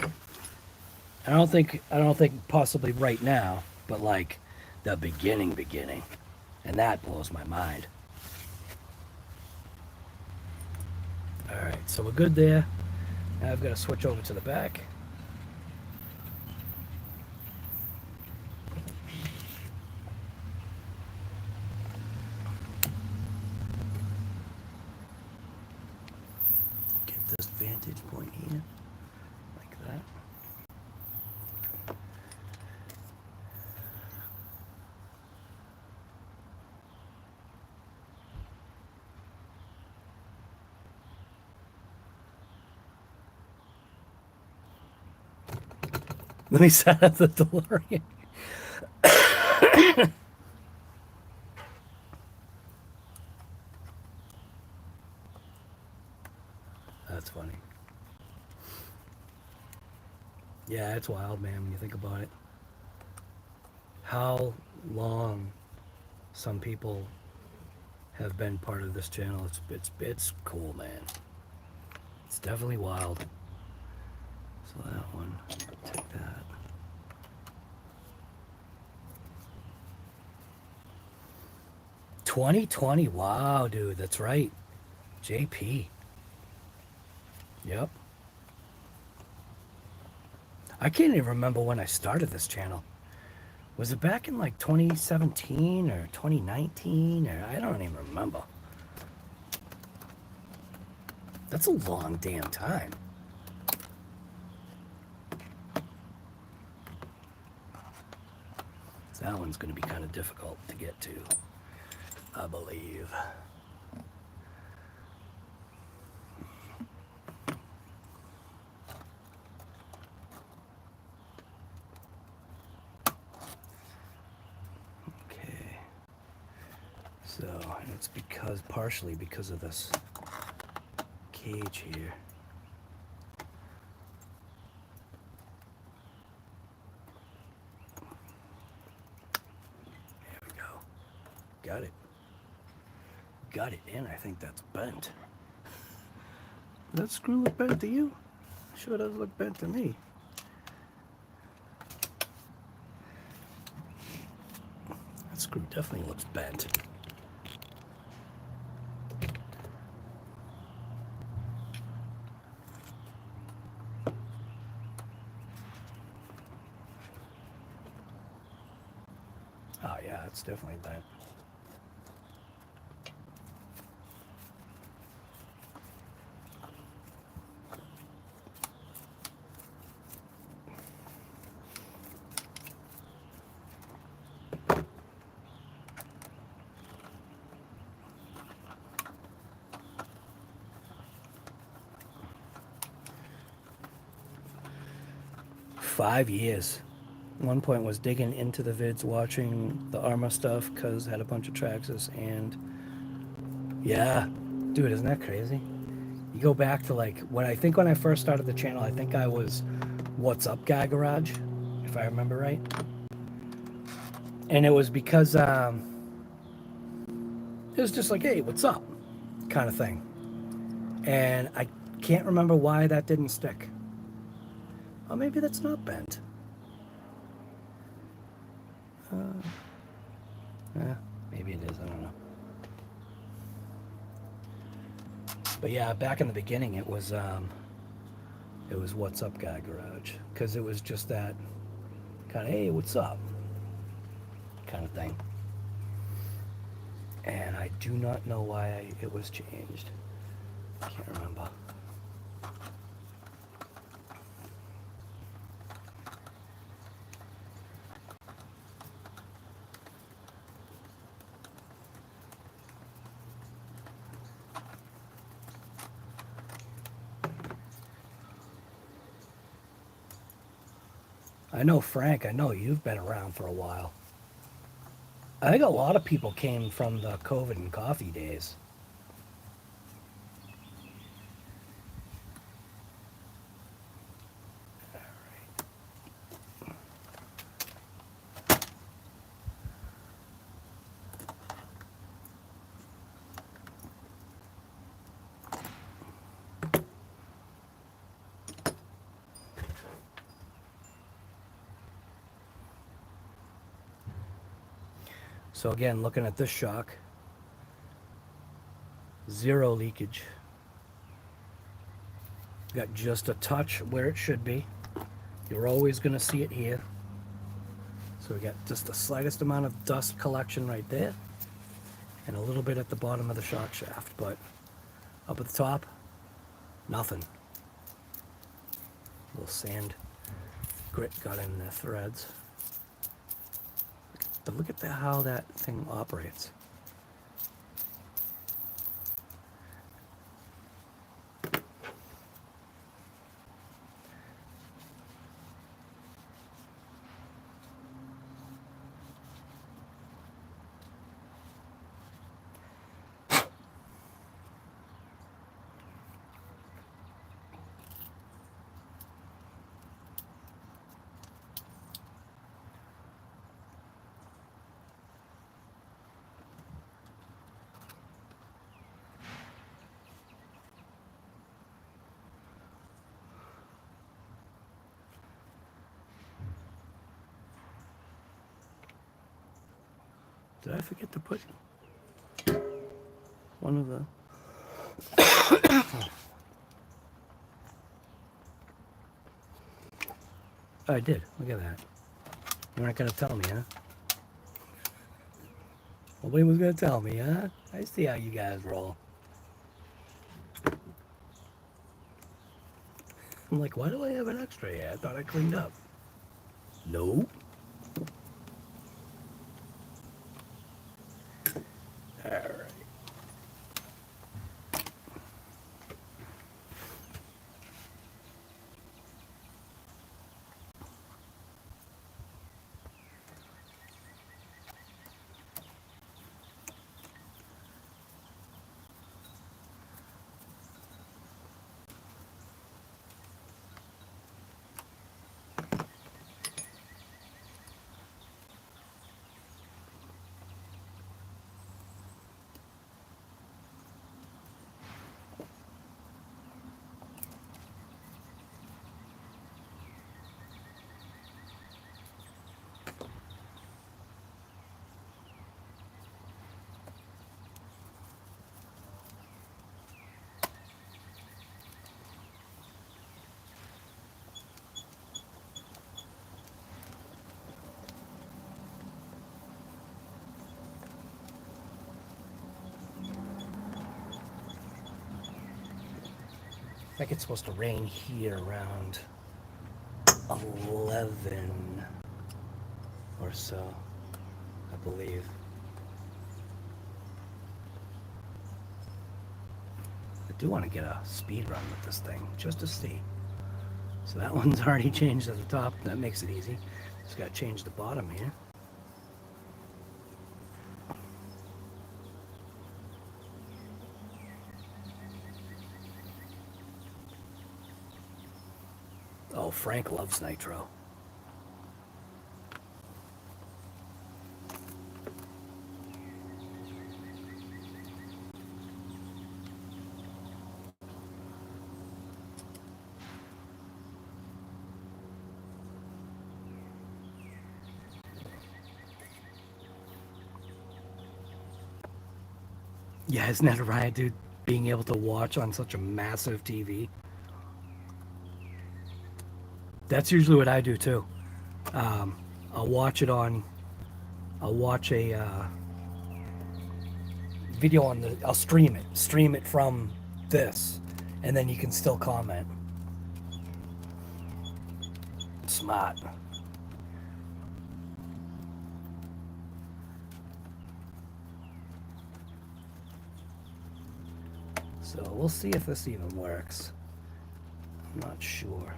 I don't think possibly right now, but like the beginning. And that blows my mind. All right, so we're good there. Now I've got to switch over to the back. Get this vantage point here, like that. Let me set up the DeLorean. That's funny. Yeah, it's wild, man, when you think about it. How long some people have been part of this channel. It's cool, man. It's definitely wild. So that one, take that. $2020, wow, dude, that's right. JP. Yep. I can't even remember when I started this channel. Was it back in like 2017 or 2019? Or I don't even remember. That's a long damn time. So that one's going to be kind of difficult to get to, I believe. Okay. So, and it's partially because of this cage here. There we go. Got it. Got it in. I think that's bent. Does that screw look bent to you? Sure does look bent to me. That screw definitely looks bent. Oh yeah, it's definitely bent. Five years. One point was digging into the vids, watching the Arrma stuff, because had a bunch of Traxxas, and yeah, dude, isn't that crazy? You go back to like when I first started the channel, I think I was What's Up Guy Garage, if I remember right. And it was because it was just like, hey, what's up, kind of thing. And I can't remember why that didn't stick. Oh, maybe that's not bent. Yeah, maybe it is. I don't know. But yeah, back in the beginning, it was What's Up Guy Garage, because it was just that kind of, hey, what's up, kind of thing. And I do not know why it was changed. I can't remember. I know, Frank, I know you've been around for a while. I think a lot of people came from the COVID and coffee days. So again, looking at this shock, zero leakage. Got just a touch where it should be. You're always going to see it here. So we got just the slightest amount of dust collection right there, and a little bit at the bottom of the shock shaft, but up at the top, nothing. A little sand grit got in the threads. But look at how that thing operates. Did I forget to put one of the... Oh, I did. Look at that. You weren't going to tell me, huh? Nobody was going to tell me, huh? I see how you guys roll. I'm like, why do I have an extra here? I thought I cleaned up. Nope. All right. I think it's supposed to rain here around 11 or so, I believe. I do want to get a speed run with this thing, just to see. So that one's already changed at the top. That makes it easy. Just got to change the bottom here. Oh, Frank loves nitro. Yeah, isn't that a riot, dude? Being able to watch on such a massive TV. That's usually what I do too. I'll watch it on. I'll watch a video on the. I'll stream it from this, and then you can still comment. Smart. So we'll see if this even works. I'm not sure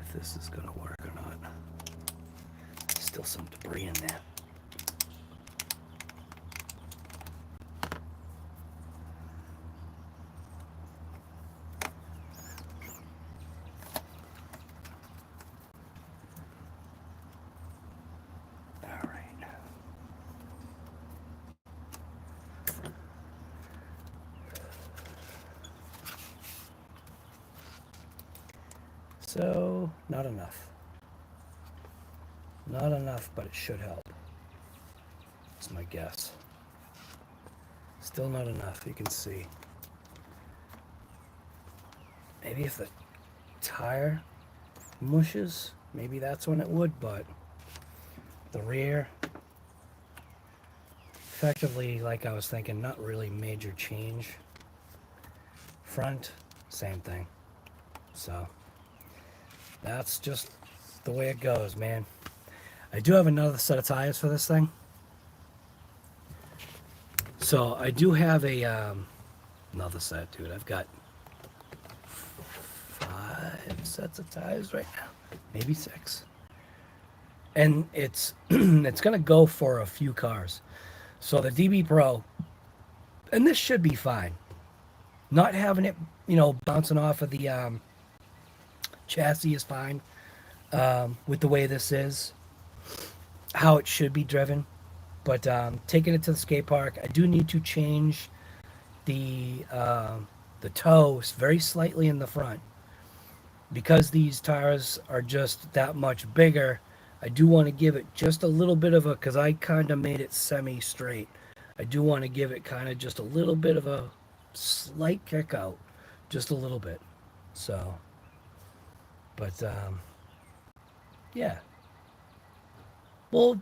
if this is going to work or not. Still some debris in there. All right. So, not enough. Not enough, but it should help. That's my guess. Still not enough, you can see. Maybe if the tire mushes, maybe that's when it would, but the rear, effectively, like I was thinking, not really major change. Front, same thing. So that's just the way it goes, man. I do have another set of tires for this thing. So I do have a another set, dude. I've got 5 sets of tires right now, maybe 6, and it's it's gonna go for a few cars. So the DB Pro, and this should be fine. Not having it, you know, bouncing off of the chassis is fine. With the way this is, how it should be driven. But taking it to the skate park, I do need to change the toes very slightly in the front. Because these tires are just that much bigger, I do want to give it just a little bit of a, because I kind of made it semi-straight. I do want to give it kind of just a little bit of a slight kick out. Just a little bit. So, but yeah. We'll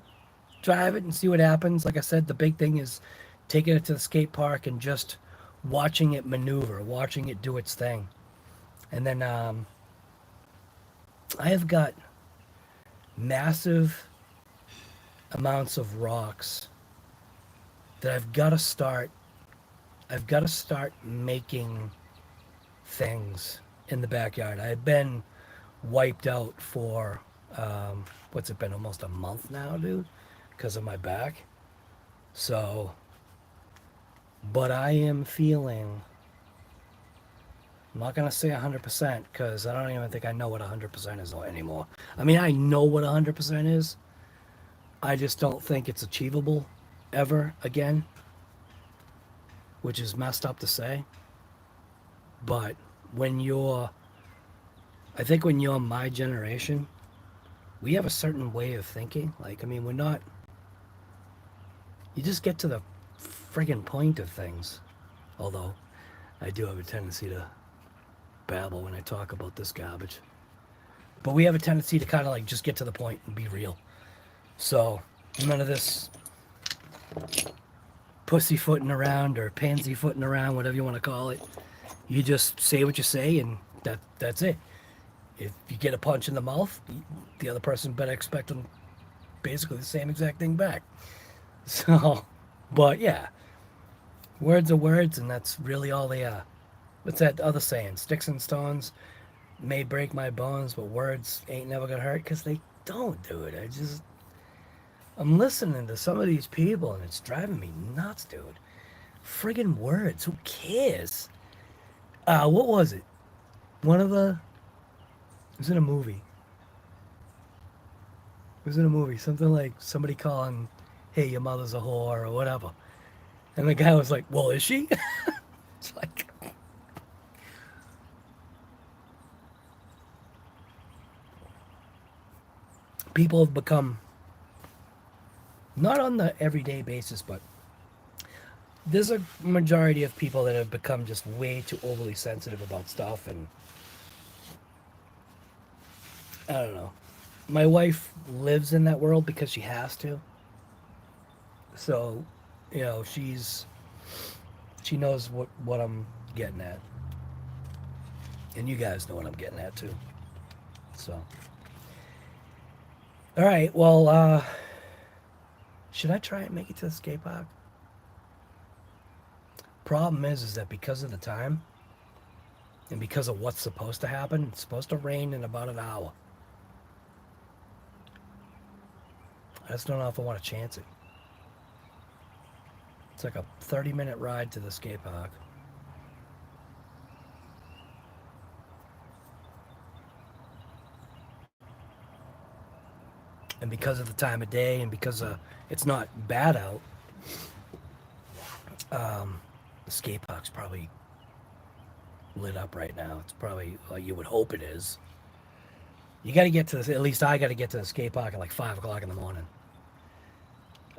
drive it and see what happens. Like I said, the big thing is taking it to the skate park and just watching it maneuver, watching it do its thing. And then I have got massive amounts of rocks that I've got to start making things in the backyard. I've been wiped out for what's it been, almost a month now, dude, because of my back. So, but I am feeling, I'm not going to say 100% because I don't even think I know what 100% is anymore. I mean, I know what 100% is. I just don't think it's achievable ever again, which is messed up to say. But when you're, I think when you're my generation, we have a certain way of thinking. Like, I mean, we're not, you just get to the friggin' point of things. Although, I do have a tendency to babble when I talk about this garbage. But we have a tendency to kind of like just get to the point and be real. So, none of this pussyfooting around or pansy-footing around, whatever you want to call it. You just say what you say and that's it. If you get a punch in the mouth, the other person better expect them basically the same exact thing back. So, but yeah, words are words, and that's really all they are. What's that other saying? Sticks and stones may break my bones, but words ain't never gonna hurt, because they don't, dude. I'm listening to some of these people, and it's driving me nuts, dude. Friggin' words, who cares? What was it? It was in a movie. Something like somebody calling, hey, your mother's a whore, or whatever. And the guy was like, well, is she? It's like, people have become, not on the everyday basis, but there's a majority of people that have become just way too overly sensitive about stuff, and I don't know. My wife lives in that world because she has to. So, you know, she knows what I'm getting at. And you guys know what I'm getting at too. So, all right, well, should I try and make it to the skate park? Problem is that because of the time and because of what's supposed to happen, it's supposed to rain in about an hour. I just don't know if I want to chance it. It's like a 30-minute ride to the skate park. And because of the time of day and because it's not bad out, the skate park's probably lit up right now. It's probably, like you would hope it is. You got to get to this, at least I got to get to the skate park at like 5 o'clock in the morning.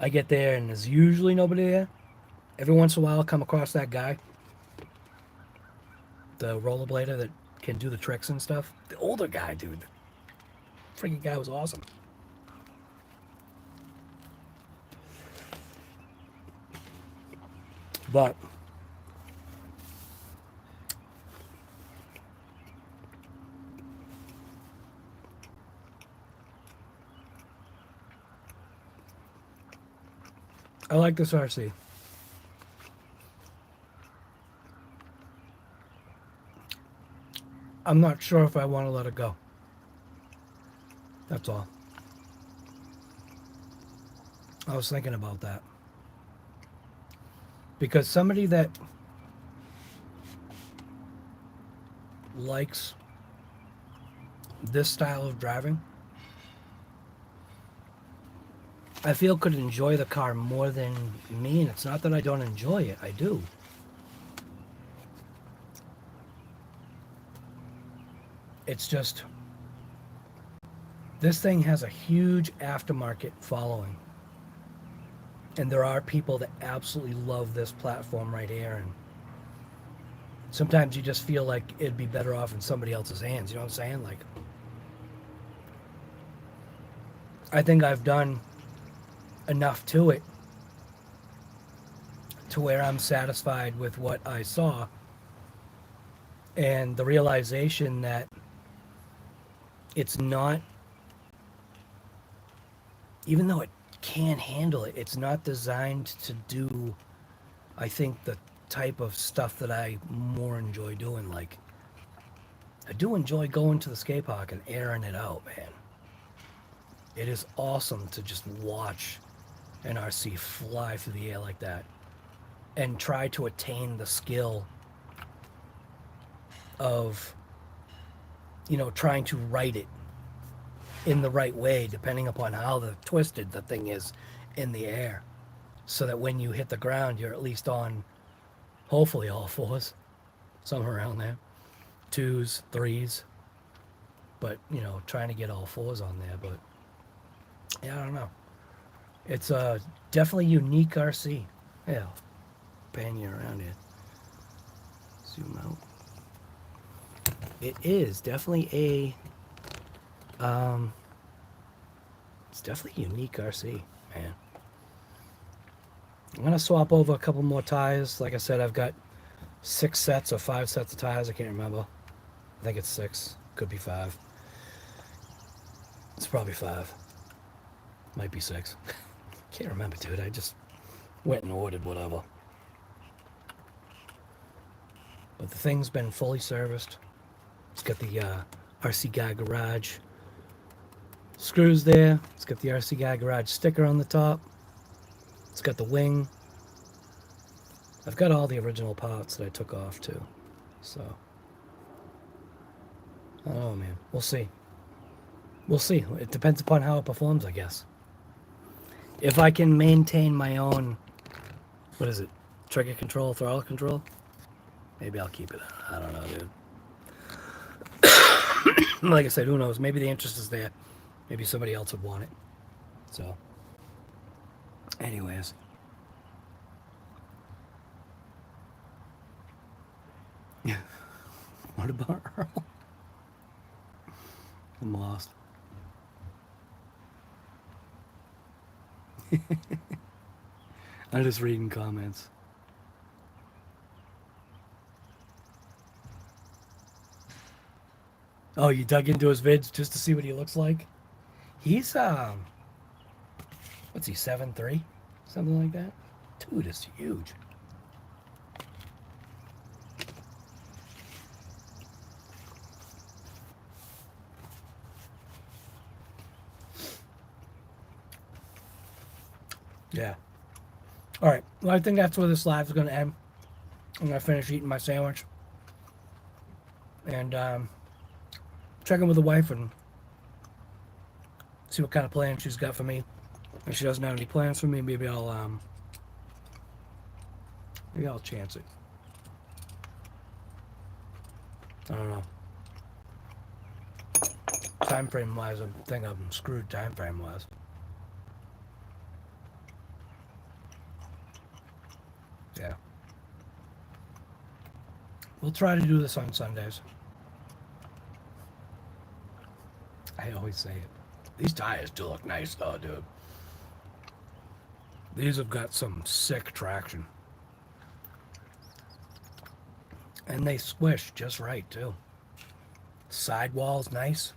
I get there and there's usually nobody there. Every once in a while, I'll come across that guy, the rollerblader that can do the tricks and stuff. The older guy, dude. The freaking guy was awesome. But I like this RC. I'm not sure if I want to let it go. That's all. I was thinking about that. Because somebody that likes this style of driving, I feel could enjoy the car more than me. And it's not that I don't enjoy it. I do. It's just, this thing has a huge aftermarket following. And there are people that absolutely love this platform right here. And sometimes you just feel like it'd be better off in somebody else's hands. You know what I'm saying? Like, I think I've done enough to it to where I'm satisfied with what I saw. And the realization that it's not, even though it can handle it, it's not designed to do, I think, the type of stuff that I more enjoy doing. Like, I do enjoy going to the skate park and airing it out, man. It is awesome to just watch an RC fly through the air like that and try to attain the skill of, you know, trying to right it in the right way, depending upon how twisted the thing is in the air, so that when you hit the ground, you're at least on, hopefully, all fours, somewhere around there, 2s, 3s, but, you know, trying to get all 4s on there. But yeah, I don't know. It's a definitely unique RC. Yeah, pan you around here. Zoom out. It is definitely a it's definitely a unique RC, man. I'm gonna swap over a couple more tires. Like I said, I've got 6 sets or 5 sets of tires. I can't remember. I think it's 6. Could be 5. It's probably 5. Might be 6. Can't remember, dude. I just went and ordered whatever. But the thing's been fully serviced. It's got the RC Guy Garage screws there. It's got the RC Guy Garage sticker on the top. It's got the wing. I've got all the original parts that I took off too. So, oh man, we'll see. We'll see. It depends upon how it performs, I guess. If I can maintain my own, what is it, trigger control, throttle control, maybe I'll keep it. I don't know, dude. Like I said, who knows? Maybe the interest is there. Maybe somebody else would want it. So, anyways. What about Earl? I'm lost. I'm just reading comments. Oh, you dug into his vids just to see what he looks like? He's, what's he, 7'3"? Something like that? Dude, it's huge. Yeah. All right. Well, I think that's where this live is going to end. I'm going to finish eating my sandwich. And check in with the wife and see what kind of plans she's got for me. If she doesn't have any plans for me, maybe I'll chance it. I don't know. Time frame wise, I think I'm screwed time frame wise. Yeah. We'll try to do this on Sundays. I always say it. These tires do look nice though, dude. These have got some sick traction. And they squish just right too. Sidewall's nice.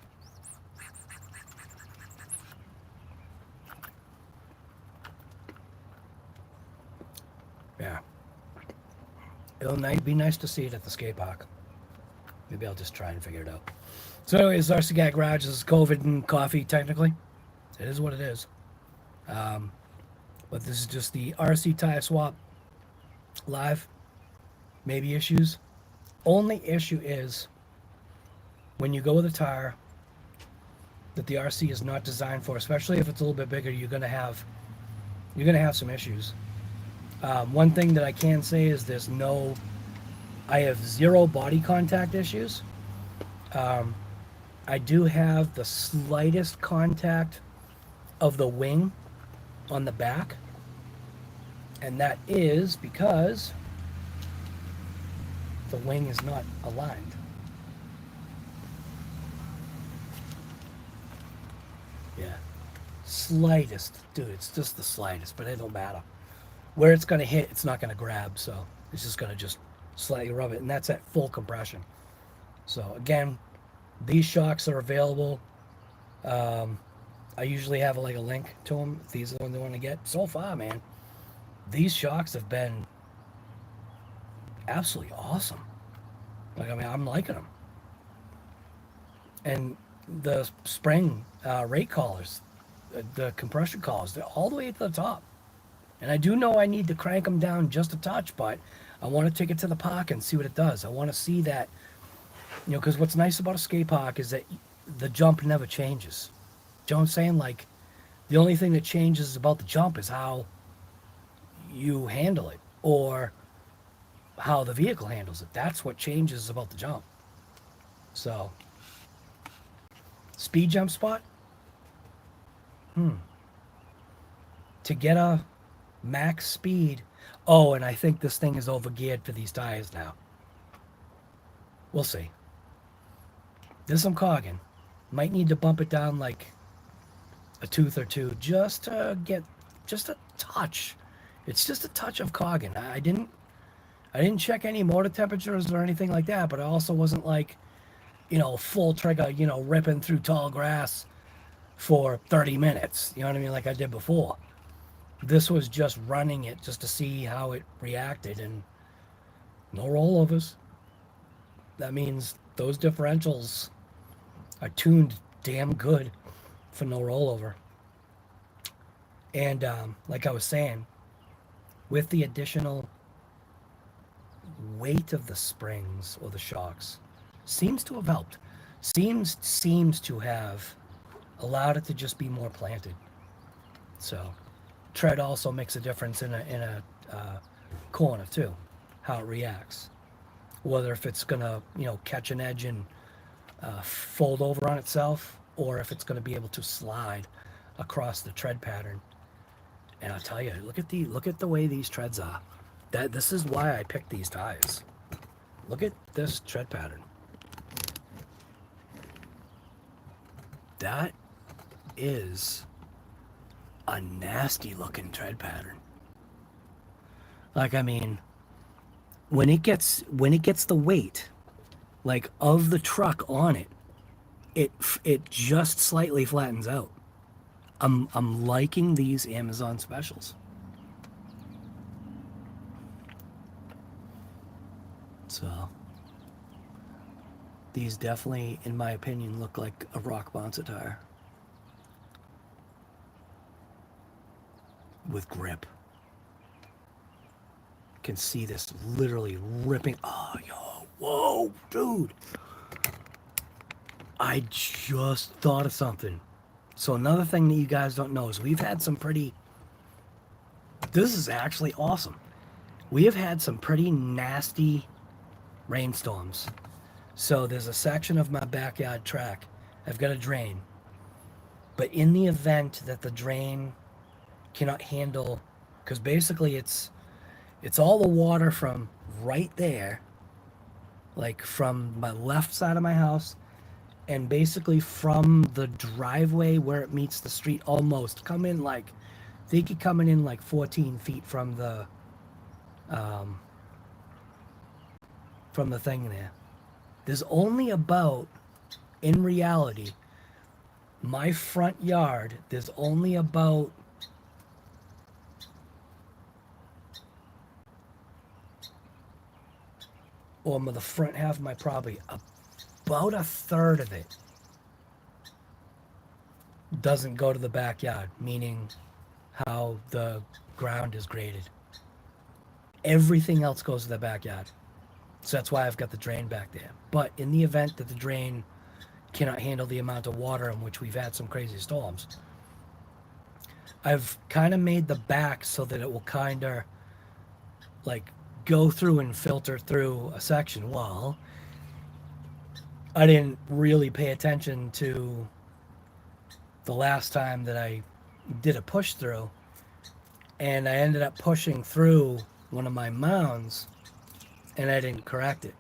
Yeah. It'll be nice to see it at the skate park. Maybe I'll just try and figure it out. So anyways, RC Guy Garage. This is COVID and coffee, technically. It is what it is. But this is just the RC tire swap live. Maybe issues. Only issue is when you go with a tire that the RC is not designed for, especially if it's a little bit bigger, you're gonna have some issues. One thing that I can say is I have zero body contact issues. I do have the slightest contact of the wing on the back, and that is because the wing is not aligned. Yeah, slightest, dude, it's just the slightest, but it don't matter. Where it's going to hit, it's not going to grab, so it's just going to just slightly rub it, and that's at full compression. So again, these shocks are available. I usually have like a link to them if these are the ones they want to get. So far, man, these shocks have been absolutely awesome. Like, I mean, I'm liking them. And the spring rate collars, the compression collars, they're all the way to the top. And I do know I need to crank them down just a touch, but I want to take it to the park and see what it does. I want to see that, you know, because what's nice about a skate park is that the jump never changes. Do you know what I'm saying? Like, the only thing that changes about the jump is how you handle it or how the vehicle handles it. That's what changes about the jump. So, speed jump spot? To get a max speed. Oh, and I think this thing is overgeared for these tires now. We'll see. There's some cogging. Might need to bump it down like a tooth or two just to get just a touch. It's just a touch of cogging. I didn't check any motor temperatures or anything like that, but I also wasn't like, you know, full trigger, you know, ripping through tall grass for 30 minutes. You know what I mean? Like I did before. This was just running it just to see how it reacted, and no rollovers. That means those differentials are tuned damn good for no rollover. And like I was saying, with the additional weight of the springs or the shocks, seems to have helped. Seems to have allowed it to just be more planted. So tread also makes a difference in a corner too, how it reacts. Whether if it's gonna, you know, catch an edge and fold over on itself, or if it's gonna be able to slide across the tread pattern. And I'll tell you, look at the way these treads are. This is why I picked these tires. Look at this tread pattern. That is a nasty looking tread pattern. Like, I mean, when it gets the weight like of the truck on it, it just slightly flattens out. I'm liking these Amazon specials. So these definitely, in my opinion, look like a rock bouncer tire with grip. Can see this literally ripping. Oh, yo, whoa, dude. I just thought of something. So another thing that you guys don't know is we've had some pretty, this is actually awesome. We have had some pretty nasty rainstorms. So there's a section of my backyard track. I've got a drain. But in the event that the drain cannot handle, because basically it's It's all the water from right there, like from my left side of my house, and basically from the driveway where it meets the street almost. Come in like, I think you're coming in like 14 feet from the thing there. There's only about, in reality, my front yard, there's only about the front half of my property, about a third of it doesn't go to the backyard, meaning how the ground is graded. Everything else goes to the backyard. So that's why I've got the drain back there. But in the event that the drain cannot handle the amount of water, in which we've had some crazy storms, I've kind of made the back so that it will kind of like go through and filter through a section. Well, I didn't really pay attention to the last time that I did a push through, and I ended up pushing through one of my mounds, and I didn't correct it.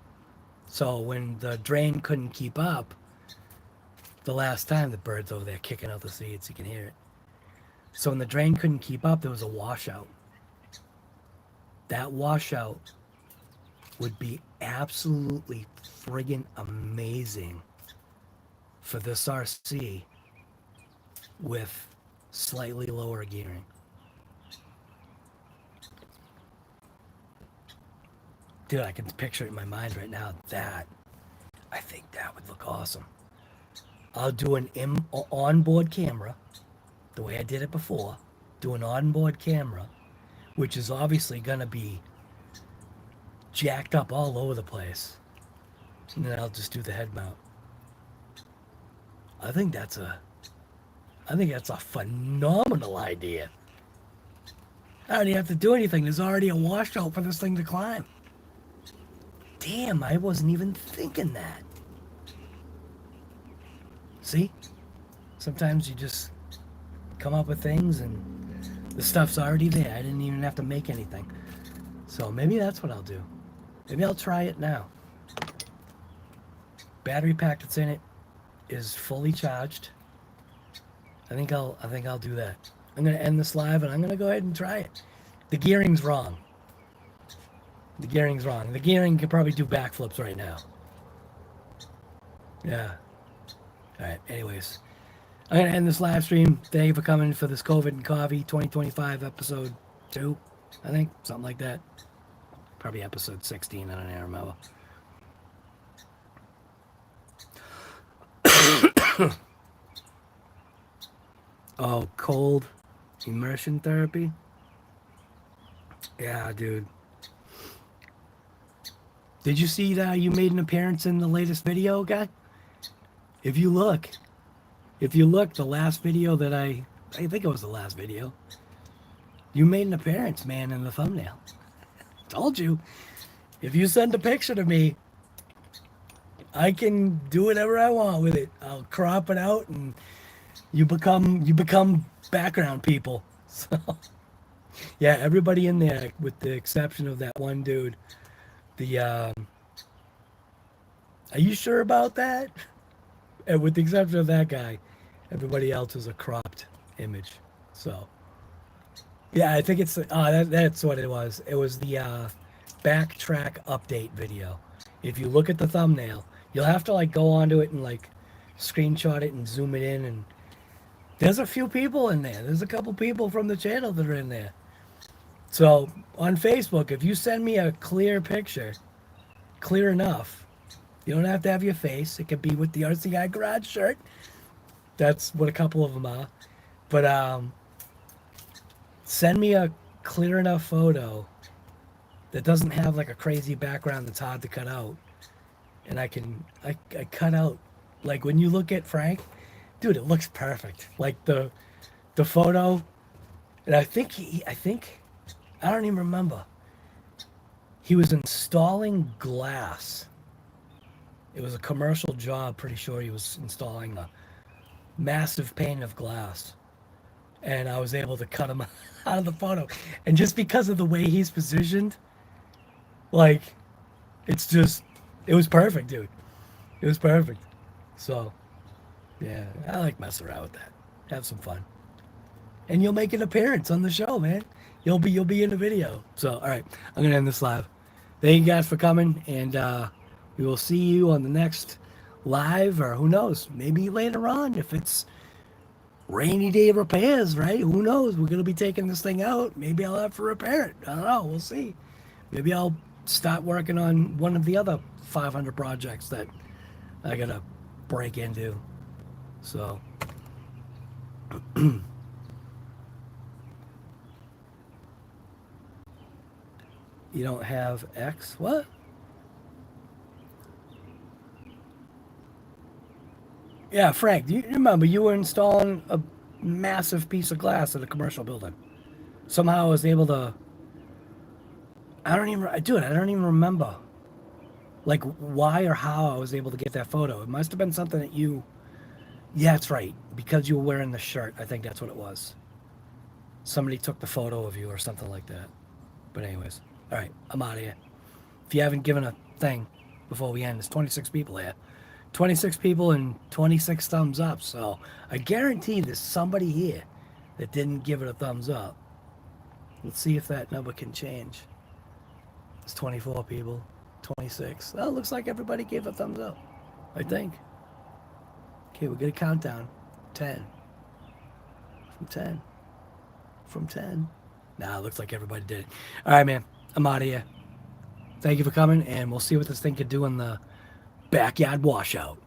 So when the drain couldn't keep up, the last time, the bird's over there kicking out the seeds, you can hear it. So when the drain couldn't keep up, there was a washout. That washout would be absolutely friggin' amazing for this RC with slightly lower gearing. Dude, I can picture it in my mind right now. I think that would look awesome. I'll do an onboard camera, the way I did it before. Do an onboard camera, which is obviously going to be jacked up all over the place. And then I'll just do the head mount. I think that's a phenomenal idea. I don't even have to do anything. There's already a washout for this thing to climb. Damn, I wasn't even thinking that. See? Sometimes you just come up with things and the stuff's already there. I didn't even have to make anything. So maybe that's what I'll do. Maybe I'll try it now. Battery pack that's in it is fully charged. I think I'll do that. I'm gonna end this live and I'm gonna go ahead and try it. The gearing's wrong. The gearing could probably do backflips right now. Yeah. Alright, anyways. I'm going to end this live stream. Thank you for coming for this COVID and Coffee 2025 episode 2, I think. Something like that. Probably episode 16, I don't remember. Oh, cold immersion therapy? Yeah, dude. Did you see that you made an appearance in the latest video, guy? If you look, the last video that I think it was the last video, you made an appearance, man, in the thumbnail. Told you. If you send a picture to me, I can do whatever I want with it. I'll crop it out and you become background people. So yeah, everybody in there, with the exception of that one dude. Are you sure about that? And with the exception of that guy, everybody else is a cropped image. So yeah, I think it's that's what it was. It was the backtrack update video. If you look at the thumbnail, you'll have to like go onto it and like screenshot it and zoom it in, and there's a few people in there. There's a couple people from the channel that are in there. So on Facebook, if you send me a clear picture, clear enough, you don't have to have your face. It could be with the RCGuygarage shirt. That's what a couple of them are. But send me a clear enough photo that doesn't have like a crazy background that's hard to cut out. And I cut out, like when you look at Frank, dude, it looks perfect. Like the photo, and I don't even remember. He was installing glass. It was a commercial job, pretty sure he was installing a massive pane of glass. and I was able to cut him out of the photo. And just because of the way he's positioned, like, it's just, it was perfect, dude. It was perfect. So, yeah, I like messing around with that. Have some fun. And you'll make an appearance on the show, man. You'll be in the video. So, all right, I'm gonna end this live. Thank you guys for coming, and we will see you on the next live, or who knows, maybe later on if it's rainy day repairs, right? Who knows? We're gonna be taking this thing out. Maybe I'll have to repair it. I don't know. We'll see. Maybe I'll start working on one of the other 500 projects that I gotta break into. So. You don't have X? What? Yeah, Frank, do you remember you were installing a massive piece of glass at a commercial building? Somehow I was able to. I don't even remember. Like, why or how I was able to get that photo. It must have been something that you. Yeah, that's right. Because you were wearing the shirt. I think that's what it was. Somebody took the photo of you or something like that. But anyways. All right, I'm out of here. If you haven't given a thing before we end, there's 26 people here. 26 people and 26 thumbs up. So I guarantee there's somebody here that didn't give it a thumbs up. Let's see if that number can change. It's 24 people, 26. Well, it looks like everybody gave a thumbs up, I think. Okay, we'll get a countdown. 10. From 10. From 10. Nah, it looks like everybody did it. All right, man. I'm out of here. Thank you for coming, and we'll see what this thing could do in the backyard washout.